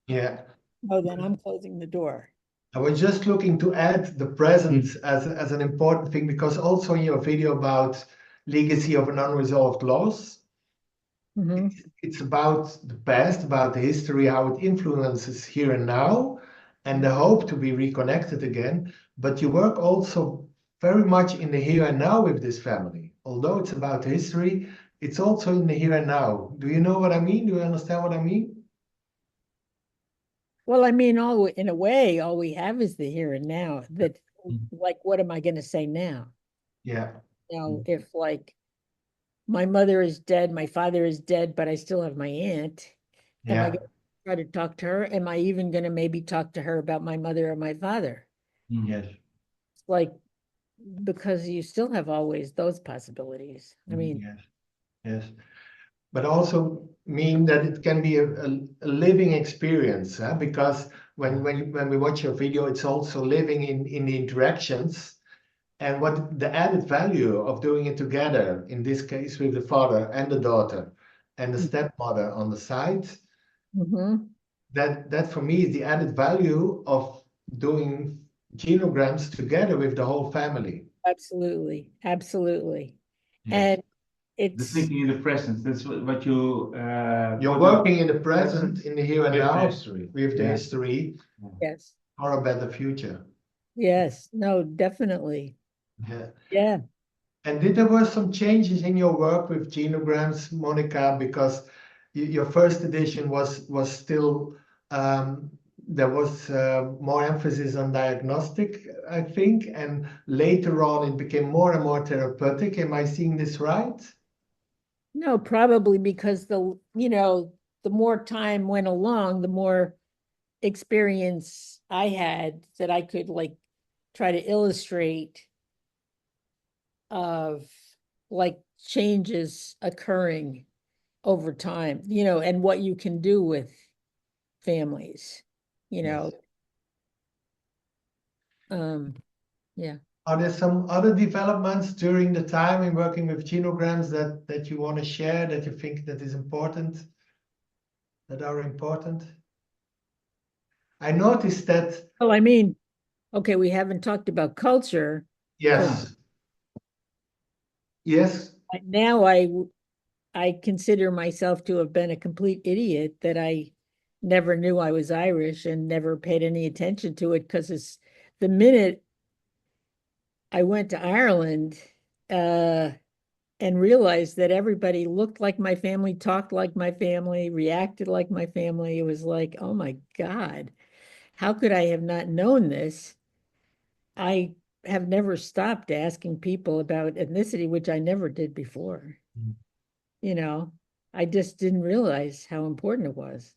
Yeah. Oh, then I'm closing the door. I was just looking to add the present as an important thing because also in your video about legacy of an unresolved loss, Mhm. it's about the past, about the history, how it influences here and now, and the hope to be reconnected again. But you work also very much in the here and now with this family. Although it's about history, it's also in the here and now. Do you know what I mean? Do you understand what I mean? Well, I mean, in a way, all we have is the here and now. That, like, what am I going to say now? Yeah, If like my mother is dead, my father is dead, but I still have my aunt, am I yeah, going to try to talk to her? Am I even going to maybe talk to her about my mother or my father? yes, It's like, because you still have always those possibilities. I mean, yes, yes. But also mean that it can be a living experience, huh? Because when we watch your video, it's also living in the interactions and what the added value of doing it together, in this case with the father and the daughter and the stepmother on the side, mhm, that for me is the added value of doing genograms together with the whole family. absolutely, absolutely. Yes. And The it's, thinking in the present. That's what you You're put up working in the present, in the here and with the now, history. with the Yeah. history yes, for a better future. yes, no, definitely. Yeah. Yeah. And did there were some changes in your work with genograms, Monica, because your first edition was still there was more emphasis on diagnostic, I think, and later on it became more and more therapeutic. Am I seeing this right? No, probably because the more time went along, the more experience I had that I could like try to illustrate of like changes occurring over time, and what you can do with families, you Yes. know. Yeah. Are there some other developments during the time in working with genograms that you want to share, that you think that is important, that are important? I noticed that, Well, I mean, okay, we haven't talked about culture. yes, yes, Now I consider myself to have been a complete idiot that I never knew I was Irish and never paid any attention to it because it's the minute I went to Ireland and realized that everybody looked like my family, talked like my family, reacted like my family. It was like, oh my God, how could I have not known this? I have never stopped asking people about ethnicity, which I never did before. You know, I just didn't realize how important it was.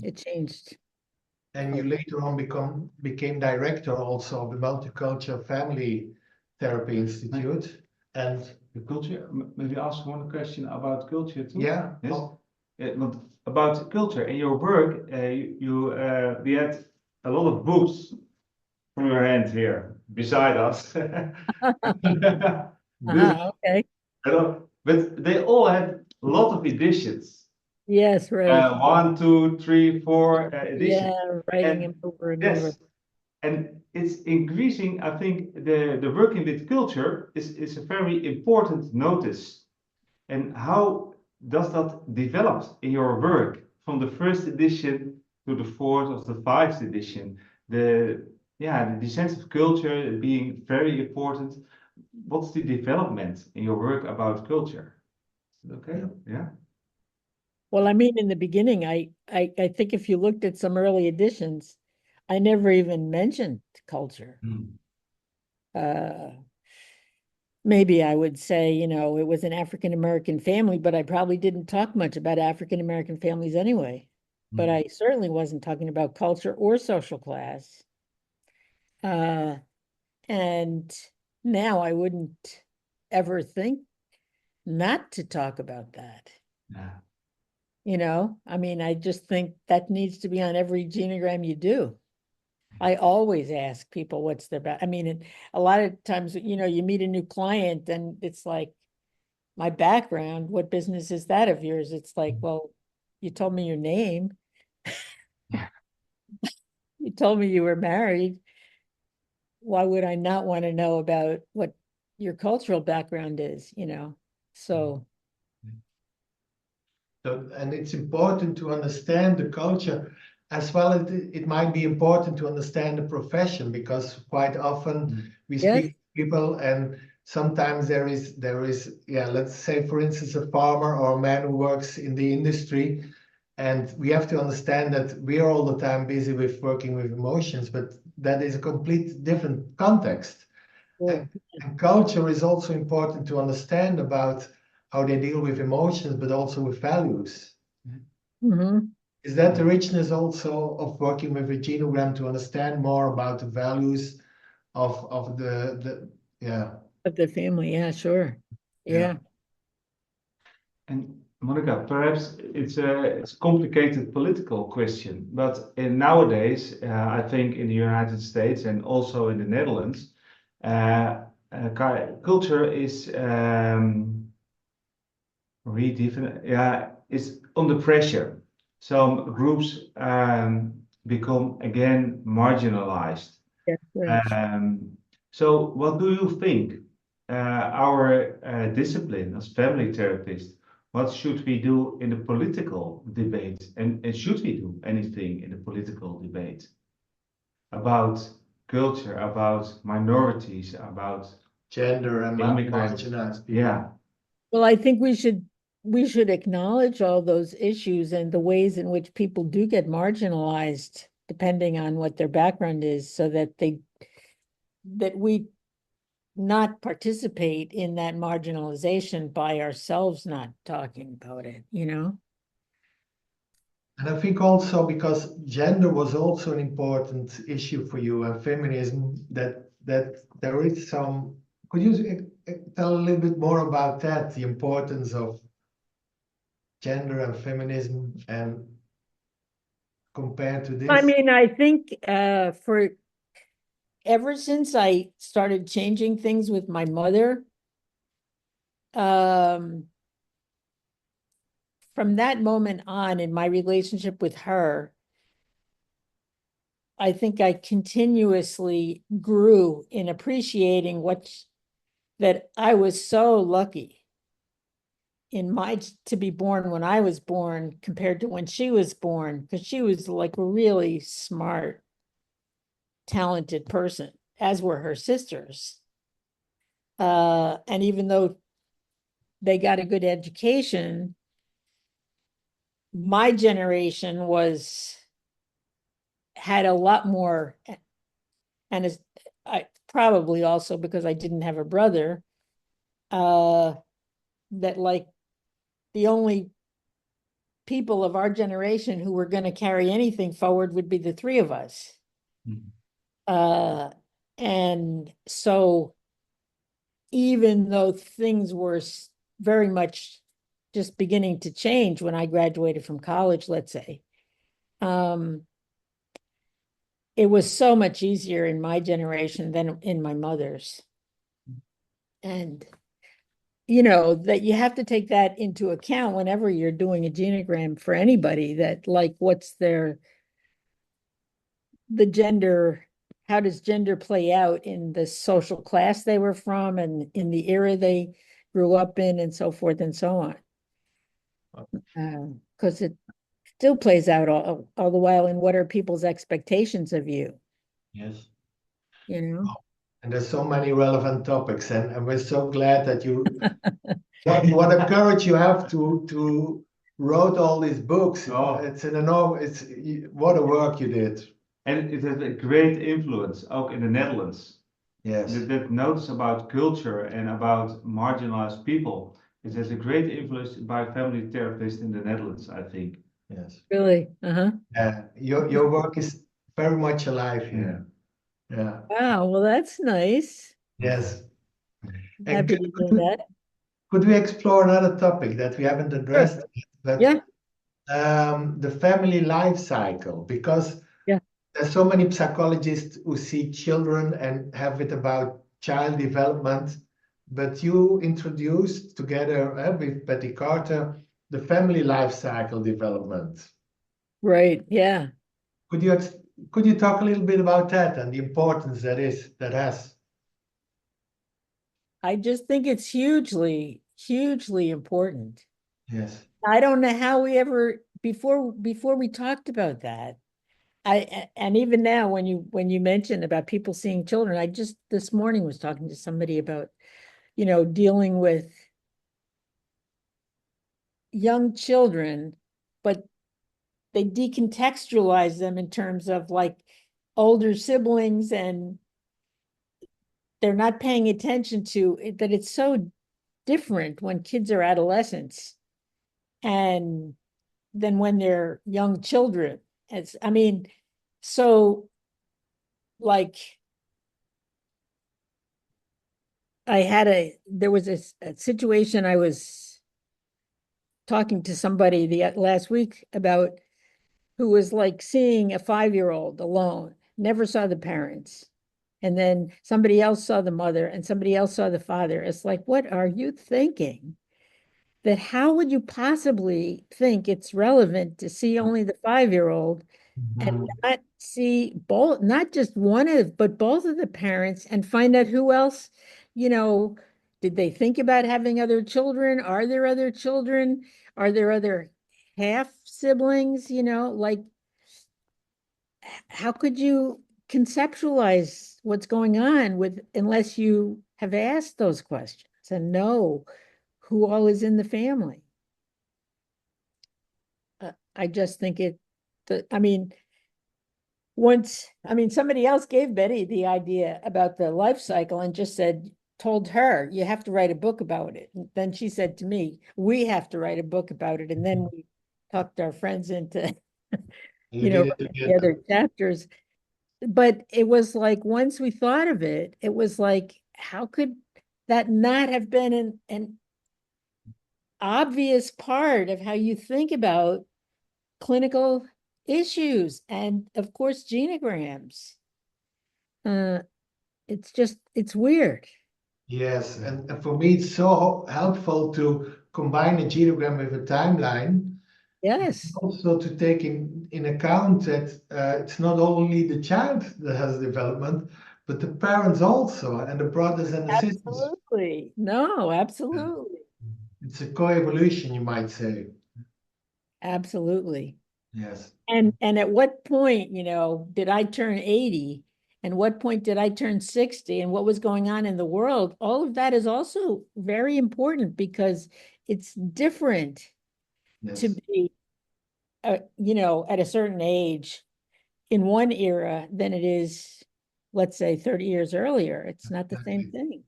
It changed. and you later on became director also of the Multicultural Family Therapy Institute. And The culture, maybe ask one question about culture too. yeah, Yes. Want about culture in your work, we had a lot of books from your hand here beside us. This, Okay. but they all had a lot of editions. Yes, right. 1, 2, 3, 4 editions. Yeah, writing And them over and over. yes, and it's increasing. I think the working with culture is a very important notice. And how does that develop in your work from the first edition to the fourth or the fifth edition? The sense of culture being very important. What's the development in your work about culture? Okay, yeah. Well, I mean, in the beginning, I think if you looked at some early editions, I never even mentioned culture. Uh, maybe I would say, you know, it was an African American family, but I probably didn't talk much about African American families anyway. But I certainly wasn't talking about culture or social class. Uh, and now I wouldn't ever think not to talk about that. Yeah. You know, I mean, I just think that needs to be on every genogram you do. I always ask people what's their back. I mean, a lot of times, you know, you meet a new client and it's like, my background, what business is that of yours? It's like, well, you told me your name. You told me you were married. Why would I not want to know about what your cultural background is, you know? So, and it's important to understand the culture as well as it might be important to understand the profession, because quite often we yes, speak to people and sometimes there is yeah, let's say for instance a farmer or a man who works in the industry, and we have to understand that we are all the time busy with working with emotions, but that is a complete different context. sure. And culture is also important to understand about how they deal with emotions, but also with values. Mm-hmm. Is that the richness also of working with a genogram, to understand more about the values of the yeah, Of the family, yeah, sure. yeah. Yeah. And Monica, perhaps it's a complicated political question, but nowadays, I think in the United States and also in the Netherlands, culture is is under pressure. Some groups become again marginalized. Yes, right. So, what do you think? Our discipline as family therapists, what should we do in the political debate? And should we do anything in the political debate about culture, about minorities, about Gender and immigrants? marginalized people. Yeah. Well, I think we should acknowledge all those issues and the ways in which people do get marginalized depending on what their background is, so that we not participate in that marginalization by ourselves not talking about it, you know? And I think also because gender was also an important issue for you and feminism, that there is some. Could you tell a little bit more about that, the importance of gender and feminism and compared to I this? mean, I think for ever since I started changing things with my mother, from that moment on in my relationship with her, I think I continuously grew in appreciating that I was so lucky to be born when I was born compared to when she was born, because she was like a really smart, talented person, as were her sisters. And even though they got a good education, my generation had a lot more, and is I probably also because I didn't have a brother, that like the only people of our generation who were going to carry anything forward would be the three of us. Mhm. And so even though things were very much just beginning to change when I graduated from college, let's say, it was so much easier in my generation than in my mother's. And, that you have to take that into account whenever you're doing a genogram for anybody, that like, what's the gender, how does gender play out in the social class they were from and in the era they grew up in and so forth and so on. Because it still plays out all the while in what are people's expectations of you, Yes. you know? And there's so many relevant topics, and we're so glad that you what a courage you have to wrote all these books. Oh. It's an enormous, what a work you did. And it has a great influence, ook in the Netherlands. Yes. That notes about culture and about marginalized people. It has a great influence by family therapists in the Netherlands, I think. Yes. Really? Uh-huh. Yeah. Your work is very much alive here. Yeah. Wow, well, that's nice. Yes. And Happy to hear that. could we explore another topic that we haven't Sure. addressed yet, but Yeah, the family life cycle, because yeah. there's so many psychologists who see children and have it about child development, but you introduced together with Betty Carter the family life cycle development. Right, yeah. Could you could you talk a little bit about that and the importance that has? I just think it's hugely, hugely important. Yes. I don't know how we ever before we talked about that. And even now when you mention about people seeing children, I just this morning was talking to somebody about, dealing with young children, but they decontextualize them in terms of like older siblings, and they're not paying attention to it, that it's so different when kids are adolescents and then when they're young children. I mean, so like there was a situation. I was talking to somebody the last week about who was like seeing a 5-year-old alone, never saw the parents. And then somebody else saw the mother and somebody else saw the father. It's like, what are you thinking? That how would you possibly think it's relevant to see only the 5-year-old and Mhm. not see both, not just one of, but both of the parents, and find out who else, you know, did they think about having other children? Are there other children? Are there other half siblings? Like, how could you conceptualize what's going on unless you have asked those questions and know who all is in the family? I just think I mean, somebody else gave Betty the idea about the life cycle and just told her, you have to write a book about it. And then she said to me, we have to write a book about it. And then we talked our friends into, You did it the together. other chapters. But it was like, once we thought of it, it was like, how could that not have been an obvious part of how you think about clinical issues and of course genograms. It's weird. Yes, and for me, it's so helpful to combine a genogram with a timeline, Yes, also to take in account that it's not only the child that has development, but the parents also, and the brothers and the sisters. absolutely. No, absolutely. It's a co-evolution, you might say. Absolutely. Yes. And at what point, did I turn 80? And what point did I turn 60? And what was going on in the world? All of that is also very important because it's different to Yes. be, at a certain age in one era than it is, let's say, 30 years earlier. It's not the same Exactly. thing.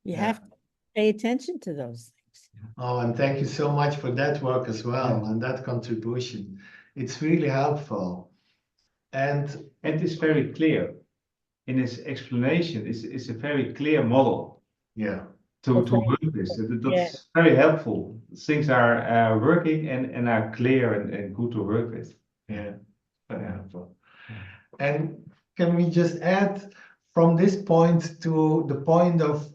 You Yeah. have to pay attention to those things. Oh, and thank you so much for that work as well and that contribution. It's really helpful. And And it's very clear in his explanation. It's a very clear model yeah, to Well, thank work you. with. Yeah. That's very helpful. Things are working and are clear and good to work with. yeah, very helpful. And can we just add from this point to the point of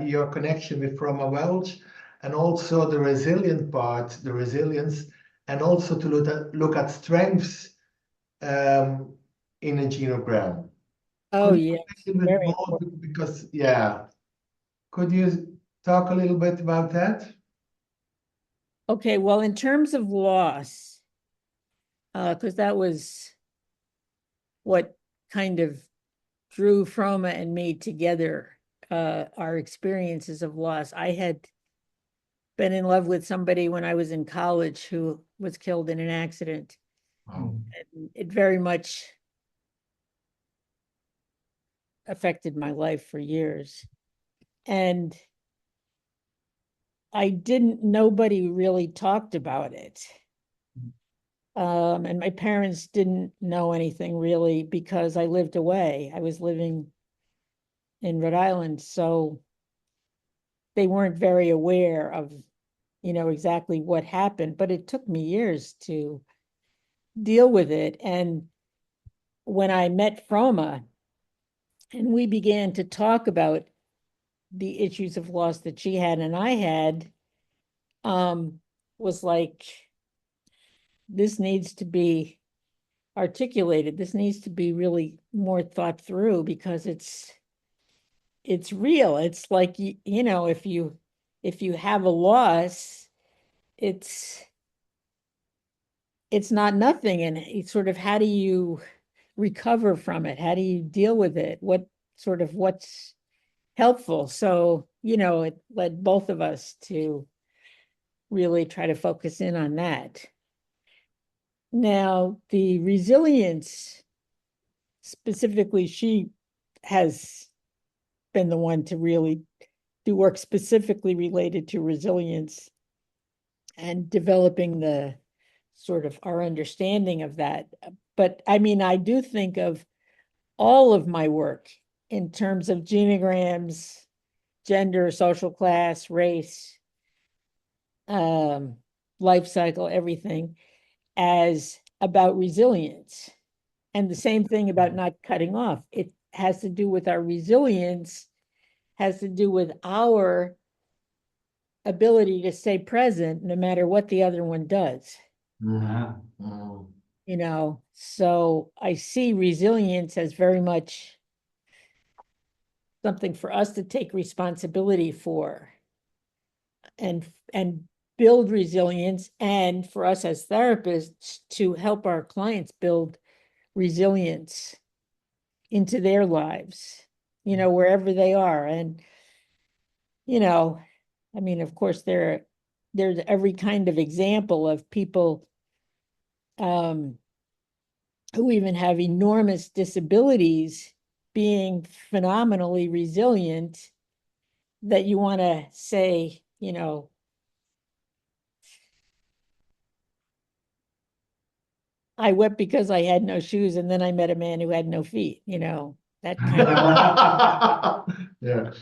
your connection with Roma Welch and also the resilient part, the resilience, and also to look at strengths in a genogram? Oh, Could you yes. say a little bit Very more? important. Because, yeah, could you talk a little bit about that? Okay, well, in terms of loss, because that was what kind of drew Froma and me together, our experiences of loss. I had been in love with somebody when I was in college who was killed in an accident. Wow. And it very much affected my life for years. And nobody really talked about it. And my parents didn't know anything really because I lived away. I was living in Rhode Island, so they weren't very aware of, exactly what happened, but it took me years to deal with it. And when I met Froma and we began to talk about the issues of loss that she had and I had, was like, this needs to be articulated. This needs to be really more thought through because it's real. It's like, if you have a loss, it's not nothing. And it's sort of, how do you recover from it? How do you deal with it? What's helpful? So, it led both of us to really try to focus in on that. Now, the resilience, specifically, she has been the one to really do work specifically related to resilience and developing the sort of our understanding of that. But I mean, I do think of all of my work in terms of genograms, gender, social class, race, um, life cycle, everything as about resilience. And the same thing about not cutting off. It has to do with our resilience, has to do with our ability to stay present no matter what the other one does. Ah. So I see resilience as very much something for us to take responsibility for and build resilience, and for us as therapists to help our clients build resilience into their lives, wherever they are. And, I mean, of course, there's every kind of example of people who even have enormous disabilities being phenomenally resilient, that you want to say, I wept because I had no shoes, and then I met a man who had no feet, that kind of. Yeah.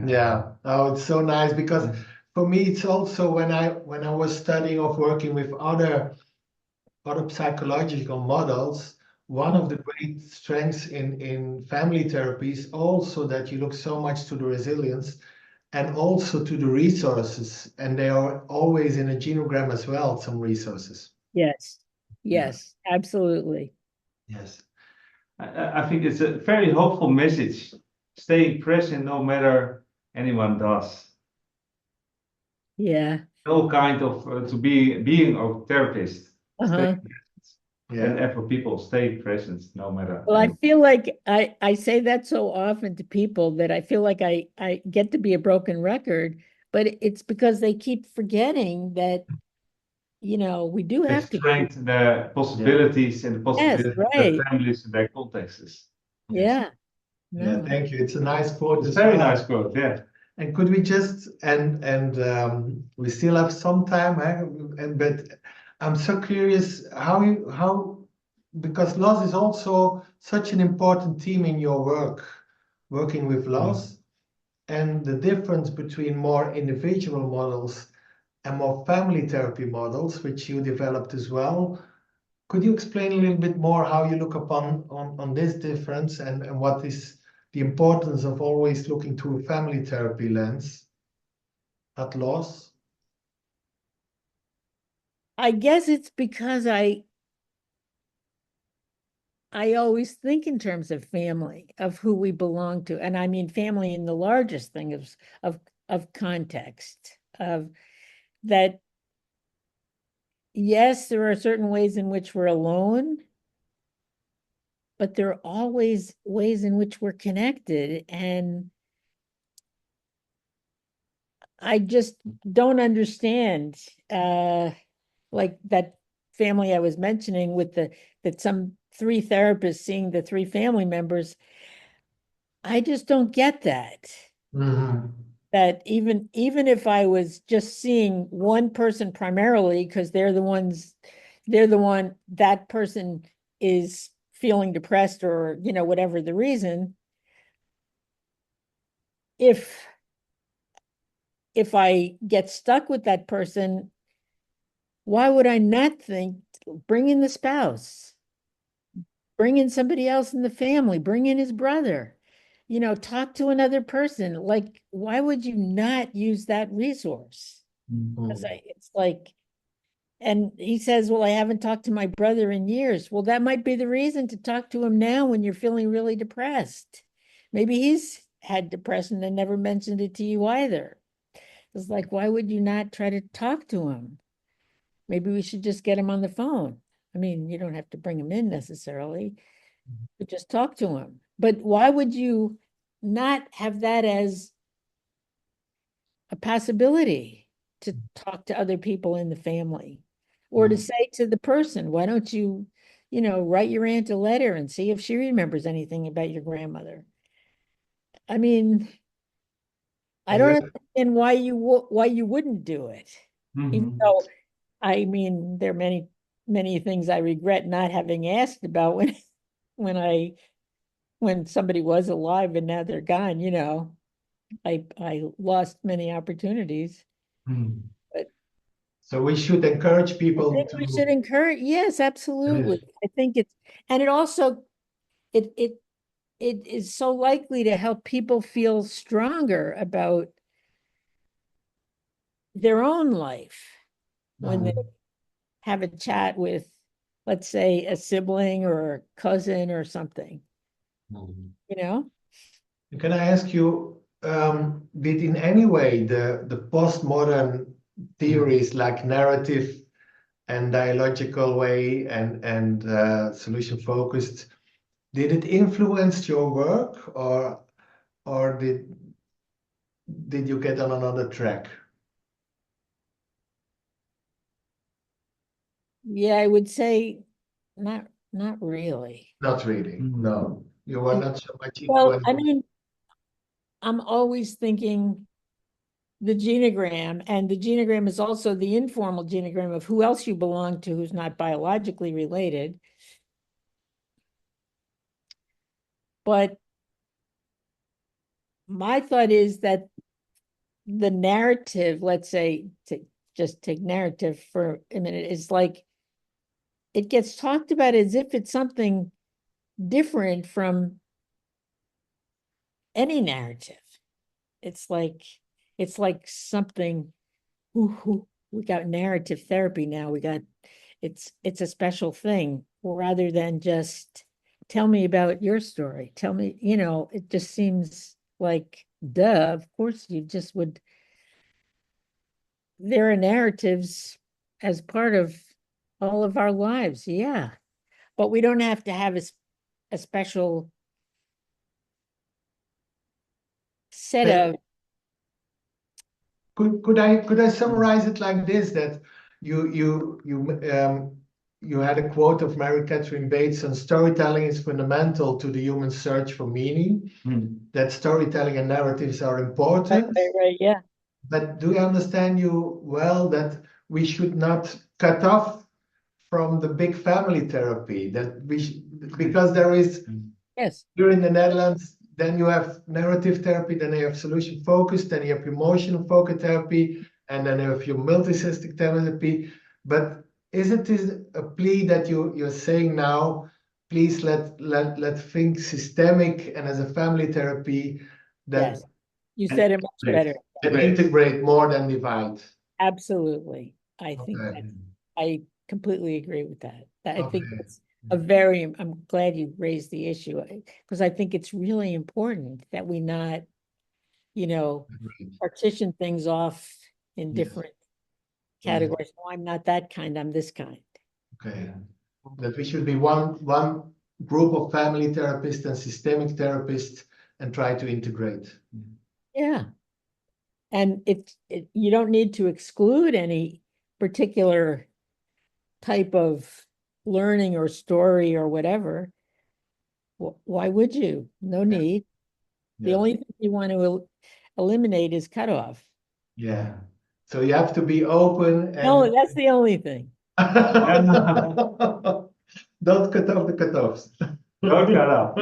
Yeah. Oh, it's so nice because for me, it's also when I was studying or working with other other psychological models, one of the great strengths in family therapy is also that you look so much to the resilience and also to the resources, and they are always in a genogram as well, some resources. Yes, Yeah. yes, absolutely. Yes. I think it's a very hopeful message. Staying present no matter anyone does. Yeah. No kind of to be being a therapist. Stay Uh-huh. and Yeah. for people, stay present no matter. Well, I feel like I say that so often to people that I feel like I get to be a broken record, but it's because they keep forgetting that, we do The have to. strength, the possibilities, and the Yes, possibilities of their right. families and their contexts. Yes. Yeah. Yeah. No. Thank you. It's a nice quote It's as very well. nice quote, yeah. And could we just we still have some time, but I'm so curious how because loss is also such an important theme in your work, working with loss, and the difference between more individual models and more family therapy models, which you developed as well. Could you explain a little bit more how you look upon on this difference and what is the importance of always looking through a family therapy lens at loss? I guess it's because I always think in terms of family, of who we belong to. And I mean family in the largest thing of context, of that, yes, there are certain ways in which we're alone, but there are always ways in which we're connected. And I just don't understand like that family I was mentioning with that some three therapists seeing the three family members. I just don't get that. Mhm. That even if I was just seeing one person primarily, because they're the one that person is feeling depressed or whatever the reason, if I get stuck with that person, why would I not think bring in the spouse, bring in somebody else in the family, bring in his brother, talk to another person? Like, why would you not use that resource? Because it's like, and he says, well, I haven't talked to my brother in years. Well, that might be the reason to talk to him now when you're feeling really depressed. Maybe he's had depression and never mentioned it to you either. It's like, why would you not try to talk to him? Maybe we should just get him on the phone. I mean, you don't have to bring him in necessarily, but just talk to him. But why would you not have that as a possibility to talk to other people in the family? Or to say to the person, why don't you, write your aunt a letter and see if she remembers anything about your grandmother? I mean, I don't Yeah. understand why you wouldn't do it. Even though, I mean, there are many things I regret not having asked about when when somebody was alive and now they're gone, I lost many opportunities. But So we should encourage I people think we should to encourage, yes, absolutely. I think and it also, it is so likely to help people feel stronger about their own life when they have a chat with, let's say, a sibling or a cousin or something, you know? Can I ask you, did in any way the postmodern theories like narrative and dialogical way and solution focused, did it influence your work or did you get on another track? Yeah, I would say not really. Not really. No, you were And not so much well, I influenced. mean, I'm always thinking the genogram, and the genogram is also the informal genogram of who else you belong to who's not biologically related. But my thought is that the narrative, let's say, to just take narrative for a minute, is like it gets talked about as if it's something different from any narrative. It's like something, ooh, we got narrative therapy now. It's a special thing rather than just tell me about your story. Tell me, it just seems like, duh, of course you just would. There are narratives as part of all of our lives, yeah. But we don't have to have a special set But of, could I summarize it like this, that you had a quote of Mary Catherine Bates on storytelling is fundamental to the human search for meaning, that storytelling and narratives are important. right, yeah. But do I understand you well that we should not cut off from the big family therapy, that because there is Yes, here in the Netherlands, then you have narrative therapy, then you have solution focused, then you have emotional focus therapy, and then you have your multisystem therapy. But isn't this a plea that you're saying now? Please let think systemic and as a family therapy that yes. You said it much better. integrate more than divide. Absolutely. I think Okay. I completely agree with that. I think Okay. that's I'm glad you raised the issue because I think it's really important that we not, Agreed. partition things off in Yes. different categories. No, I'm not that kind, I'm this kind. Okay. That we should be one group of family therapists and systemic therapists and try to integrate. Yeah. And you don't need to exclude any particular type of learning or story or whatever. Why would you? No need. The Yeah. only thing you want to eliminate is cutoff. Yeah. So you have to be open No, and that's the only thing. don't cut off the cutoffs. Don't cut off.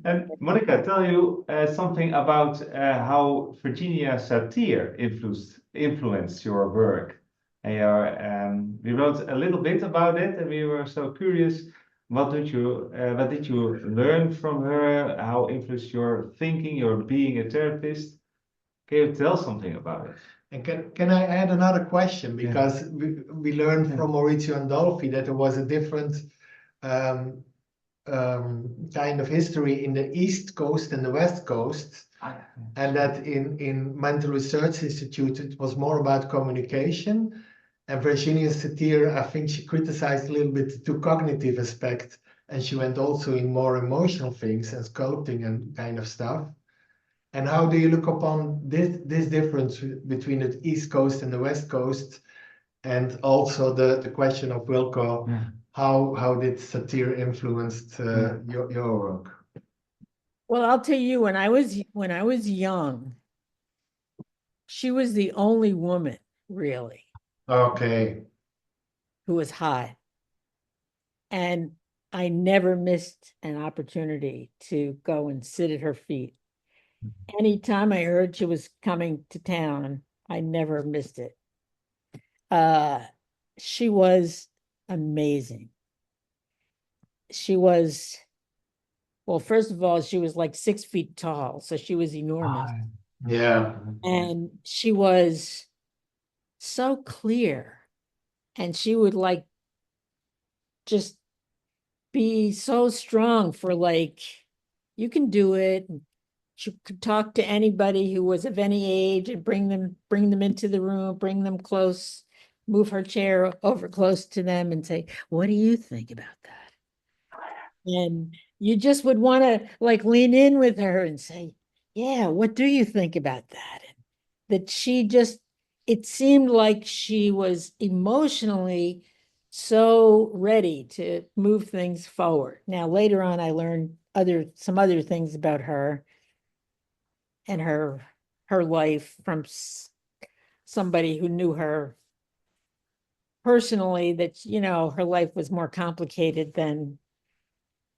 And Monica, tell you something about how Virginia Satir influenced your work. And we wrote a little bit about it, and we were so curious. What did you learn from her? How influenced your thinking, your being a therapist? Can you tell something about it? And can I add another question? Because we learned Yeah. from Maurizio Andolfi that there was a different kind of history in the East Coast and the West Coast, and that in Mental Research Institute it was more about communication. And Virginia Satir, I think she criticized a little bit the too cognitive aspect, and she went also in more emotional things and sculpting and kind of stuff. And how do you look upon this difference between the East Coast and the West Coast? And also the question of Wilco, how did Satir influenced your work? Well, I'll tell you, when I was young, she was the only woman really Okay. who was hot. And I never missed an opportunity to go and sit at her feet. Anytime I heard she was coming to town, I never missed it. She was amazing. She was, well, first of all, she was like 6 feet tall, so she was enormous. Yeah. And she was so clear. And she would like just be so strong for like, you can do it. She could talk to anybody who was of any age and bring them into the room, bring them close, move her chair over close to them and say, what do you think about that? And you just would want to like lean in with her and say, yeah, what do you think about that? And that she just, it seemed like she was emotionally so ready to move things forward. Now, later on, I learned some other things about her and her life from somebody who knew her personally, that her life was more complicated than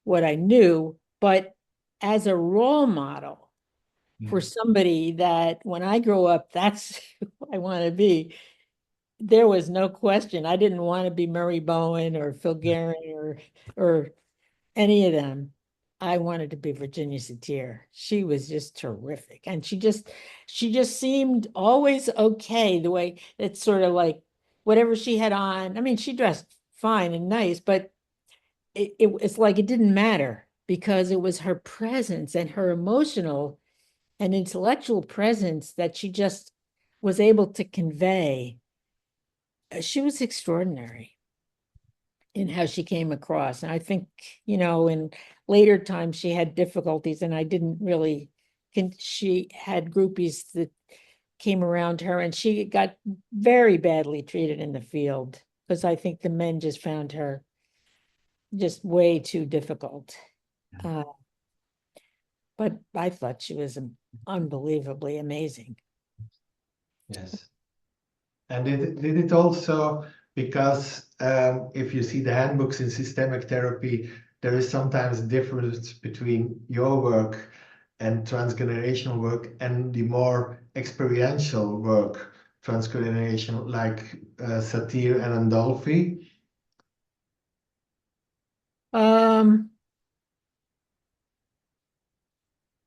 what I knew. But as a role model for somebody that when I grow up, that's who I want to be, there was no question. I didn't want to be Murray Bowen or Phil Guerin or any of them. I wanted to be Virginia Satir. She was just terrific. And she just seemed always okay, the way it's sort of like whatever she had on. I mean, she dressed fine and nice, but it's like it didn't matter because it was her presence and her emotional and intellectual presence that she just was able to convey. She was extraordinary in how she came across. And I think, in later times she had difficulties and I didn't really she had groupies that came around her and she got very badly treated in the field because I think the men just found her just way too difficult. Uh, but I thought she was unbelievably amazing. Yes. And did it also, because if you see the handbooks in systemic therapy, there is sometimes a difference between your work and transgenerational work and the more experiential work, transgenerational, like Satir and Andolfi. Um,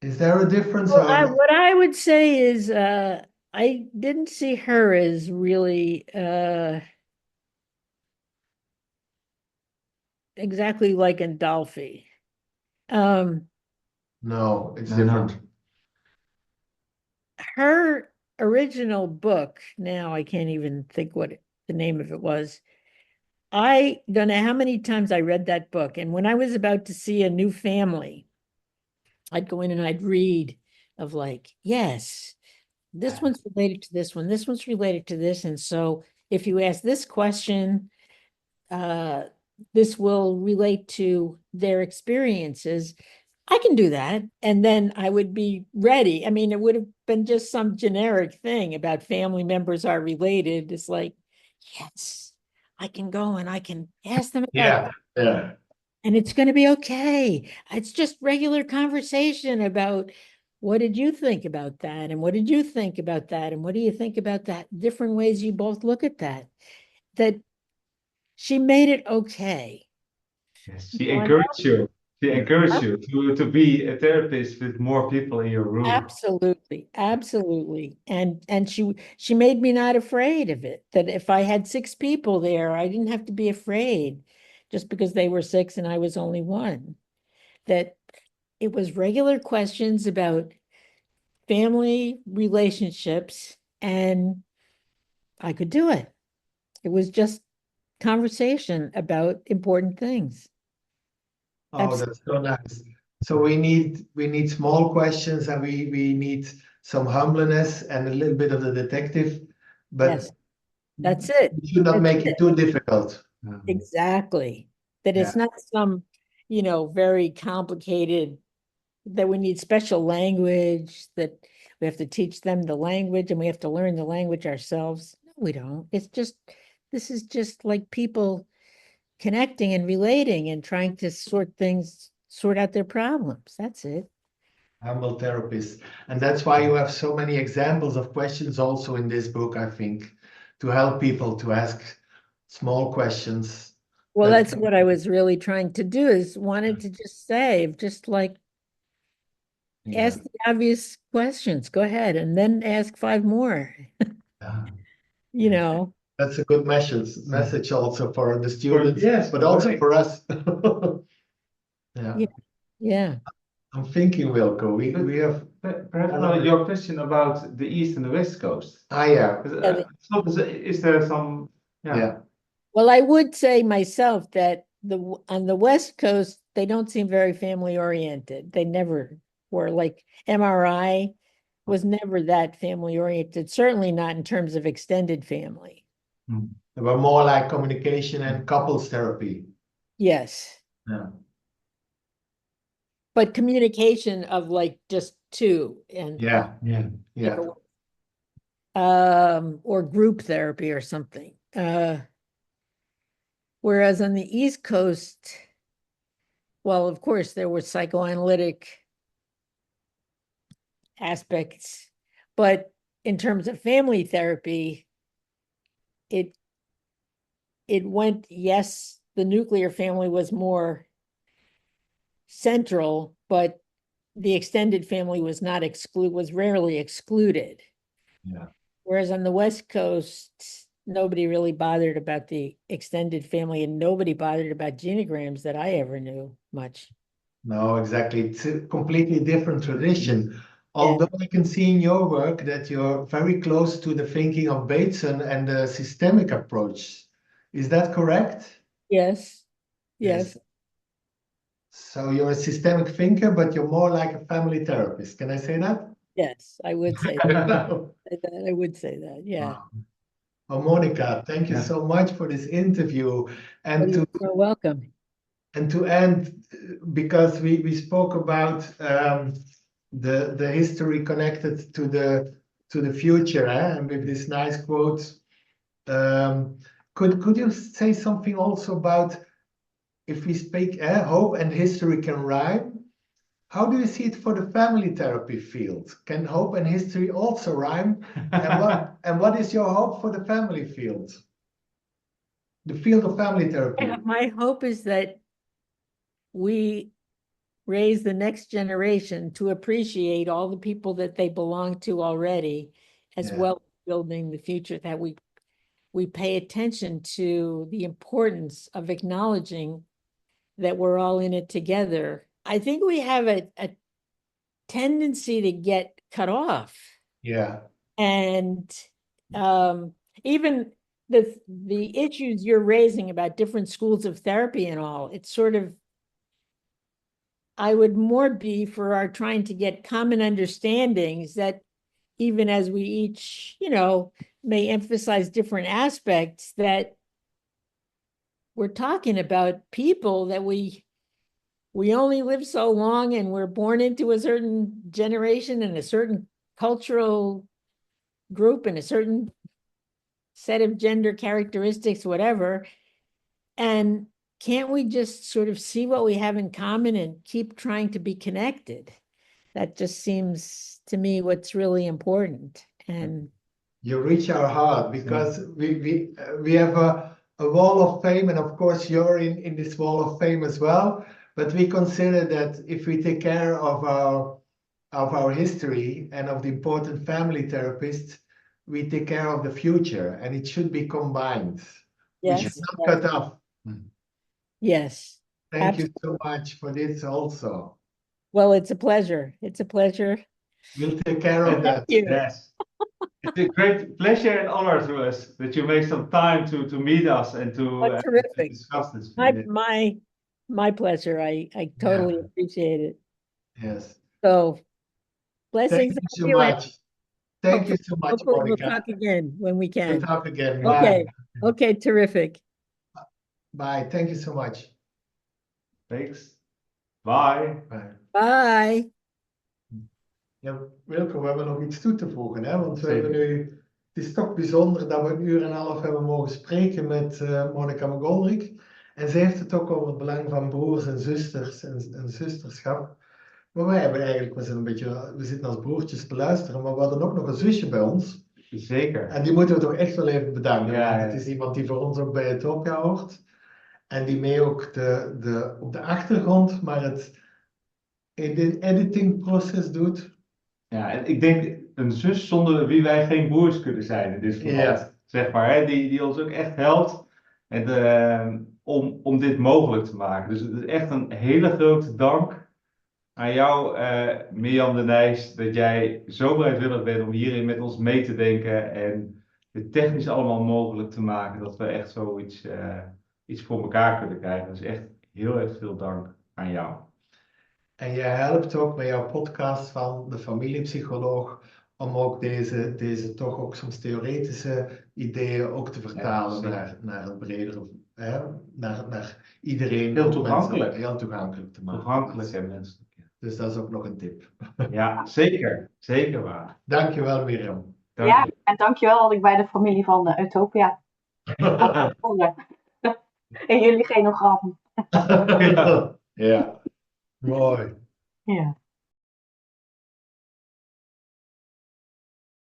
Is there a difference? well, Or what I would say is I didn't see her as really exactly like Andolfi. Um, no, it's No, different. her original book, now I can't even think what the name of it was. I don't know how many times I read that book. And when I was about to see a new family, I'd go in and I'd read of like, yes, this one's related to this one, this one's related to this. And so if you ask this question, uh, this will relate to their experiences. I can do that. And then I would be ready. I mean, it would have been just some generic thing about family members are related. It's like, yes, I can go and I can ask them about Yeah, yeah. and it's going to be okay. It's just regular conversation about what did you think about that? And what did you think about that? And what do you think about that? Different ways you both look at that. That she made it okay. yes, she And encouraged you. She Yeah. encouraged you to be a therapist with more people in your room. absolutely, absolutely. And she made me not afraid of it. That if I had six people there, I didn't have to be afraid just because they were six and I was only one. That it was regular questions about family relationships, and I could do it. It was just conversation about important things. Oh, Absolutely. that's so nice. So we need small questions and we need some humbleness and a little bit of the detective, but Yes, that's it. we should not That's make it. it too difficult. Exactly. That Yeah. it's not some, very complicated, that we need special language, that we have to teach them the language and we have to learn the language ourselves. No, we don't. This is just like people connecting and relating and trying to sort out their problems. That's it. Humble therapist. And that's why you have so many examples of questions also in this book, I think, to help people to ask small questions Well, that that's can, what I was really trying to do is wanted to just save, just like yeah. ask the obvious questions. Go ahead and then ask five more, Yeah. you know. That's a good message also for the For, students, yes, but also correct. for us. Yeah. Yeah. Yeah. I'm thinking, Wilco, But we have perhaps now your question about the East and the West Coast. yeah, Yeah, Is there some, yeah, yeah. well, I would say myself that on the West Coast, they don't seem very family oriented. They never were. Like MRI was never that family oriented, certainly not in terms of extended family. Mm. They were more like communication and couples therapy. Yes. Yeah. But communication of like just two and Yeah. Yeah. like Yeah. or group therapy or something. Whereas on the East Coast, well, of course, there were psychoanalytic aspects, but in terms of family therapy, it went, yes, the nuclear family was more central, but the extended family was not was rarely excluded. Yeah. Whereas on the West Coast, nobody really bothered about the extended family, and nobody bothered about genograms that I ever knew much. No, exactly. It's a completely different tradition. Yeah. Although I can see in your work that you're very close to the thinking of Bateson and the systemic approach. Is that correct? Yes, Yes. yes, So you're a systemic thinker, but you're more like a family therapist. Can I say that? yes, I would say that. I would say that, yeah. Wow. Well, Monica, thank you Yeah. so much for this interview. And You're so welcome. to end, because we spoke about the history connected to the future, and with this nice quote, could you say something also about, if we speak hope and history can rhyme? How do you see it for the family therapy field? Can hope and history also rhyme? And what is your hope for the family field? The field of family therapy. My hope is that we raise the next generation to appreciate all the people that they belong to already, as Yeah. well as building the future, that we pay attention to the importance of acknowledging that we're all in it together. I think we have a tendency to get cut off. Yeah. And even the issues you're raising about different schools of therapy and all, it's sort of, I would more be for our trying to get common understandings that even as we each, may emphasize different aspects, that we're talking about people that we only live so long, and we're born into a certain generation and a certain cultural group and a certain set of gender characteristics, whatever. And can't we just sort of see what we have in common and keep trying to be connected? That just seems to me what's really important. And You reach our heart, because we have a wall of fame, and of course you're in this wall of fame as well. But we consider that if we take care of our history and of the important family therapists, we take care of the future, and it should be combined. We should yes, not cut off. yes. Thank you Absolutely. so much for this also. Well, it's a pleasure. It's a pleasure. We'll take care of that. Thank you. Yes. It's a great pleasure and honor to us that you make some time to meet us and to Terrific. discuss this. My pleasure. I totally Yeah. appreciate it. Yes. So Thank blessings you on so you, and much. Thank you so much, hopefully we'll Monica. talk again when we We'll can. talk again. Okay. Bye. Okay, terrific. Bye. Thank you so much. Thanks. Bye. Bye. Bye. Ja, Wilco, we hebben nog iets toe te voegen, hè? Want we Zeker. hebben nu, het is toch bijzonder dat we 1,5 uur hebben mogen spreken met Monica Goldrick. En zij heeft het ook over het belang van broers en zusters en zusterschap. Maar wij hebben eigenlijk, we zitten als broertjes te luisteren, maar we hadden ook nog een zusje bij ons. Zeker. En die moeten we toch echt wel even bedanken. Ja, Want ja. het is iemand die voor ons ook bij Euthopia hoort. En die mee ook op de achtergrond, maar het editingproces doet. Ja, en ik denk een zus zonder wie wij geen broers kunnen zijn in dit verband. Ja. Zeg maar, hè, die ons ook echt helpt om dit mogelijk te maken. Dus het is echt een hele grote dank aan jou, Mirjam de Nijs, dat jij zo bereidwillig bent om hierin met ons mee te denken en het technisch allemaal mogelijk te maken, dat we echt zoiets iets voor elkaar kunnen krijgen. Dus echt heel erg veel dank aan jou. En jij helpt ook met jouw podcast van de familiepsycholoog om ook deze toch ook soms theoretische ideeën ook te vertalen naar een bredere, naar iedereen. Heel toegankelijk. Mensen heel toegankelijk te maken. Toegankelijk en menselijk. Dus dat is ook nog een tip. Ja, zeker. Zeker waar. Dankjewel, Mirjam. Dank Ja, je. en dankjewel dat ik bij de familie van Euthopia. En jullie geen nog grappen. Ja, mooi. Ja.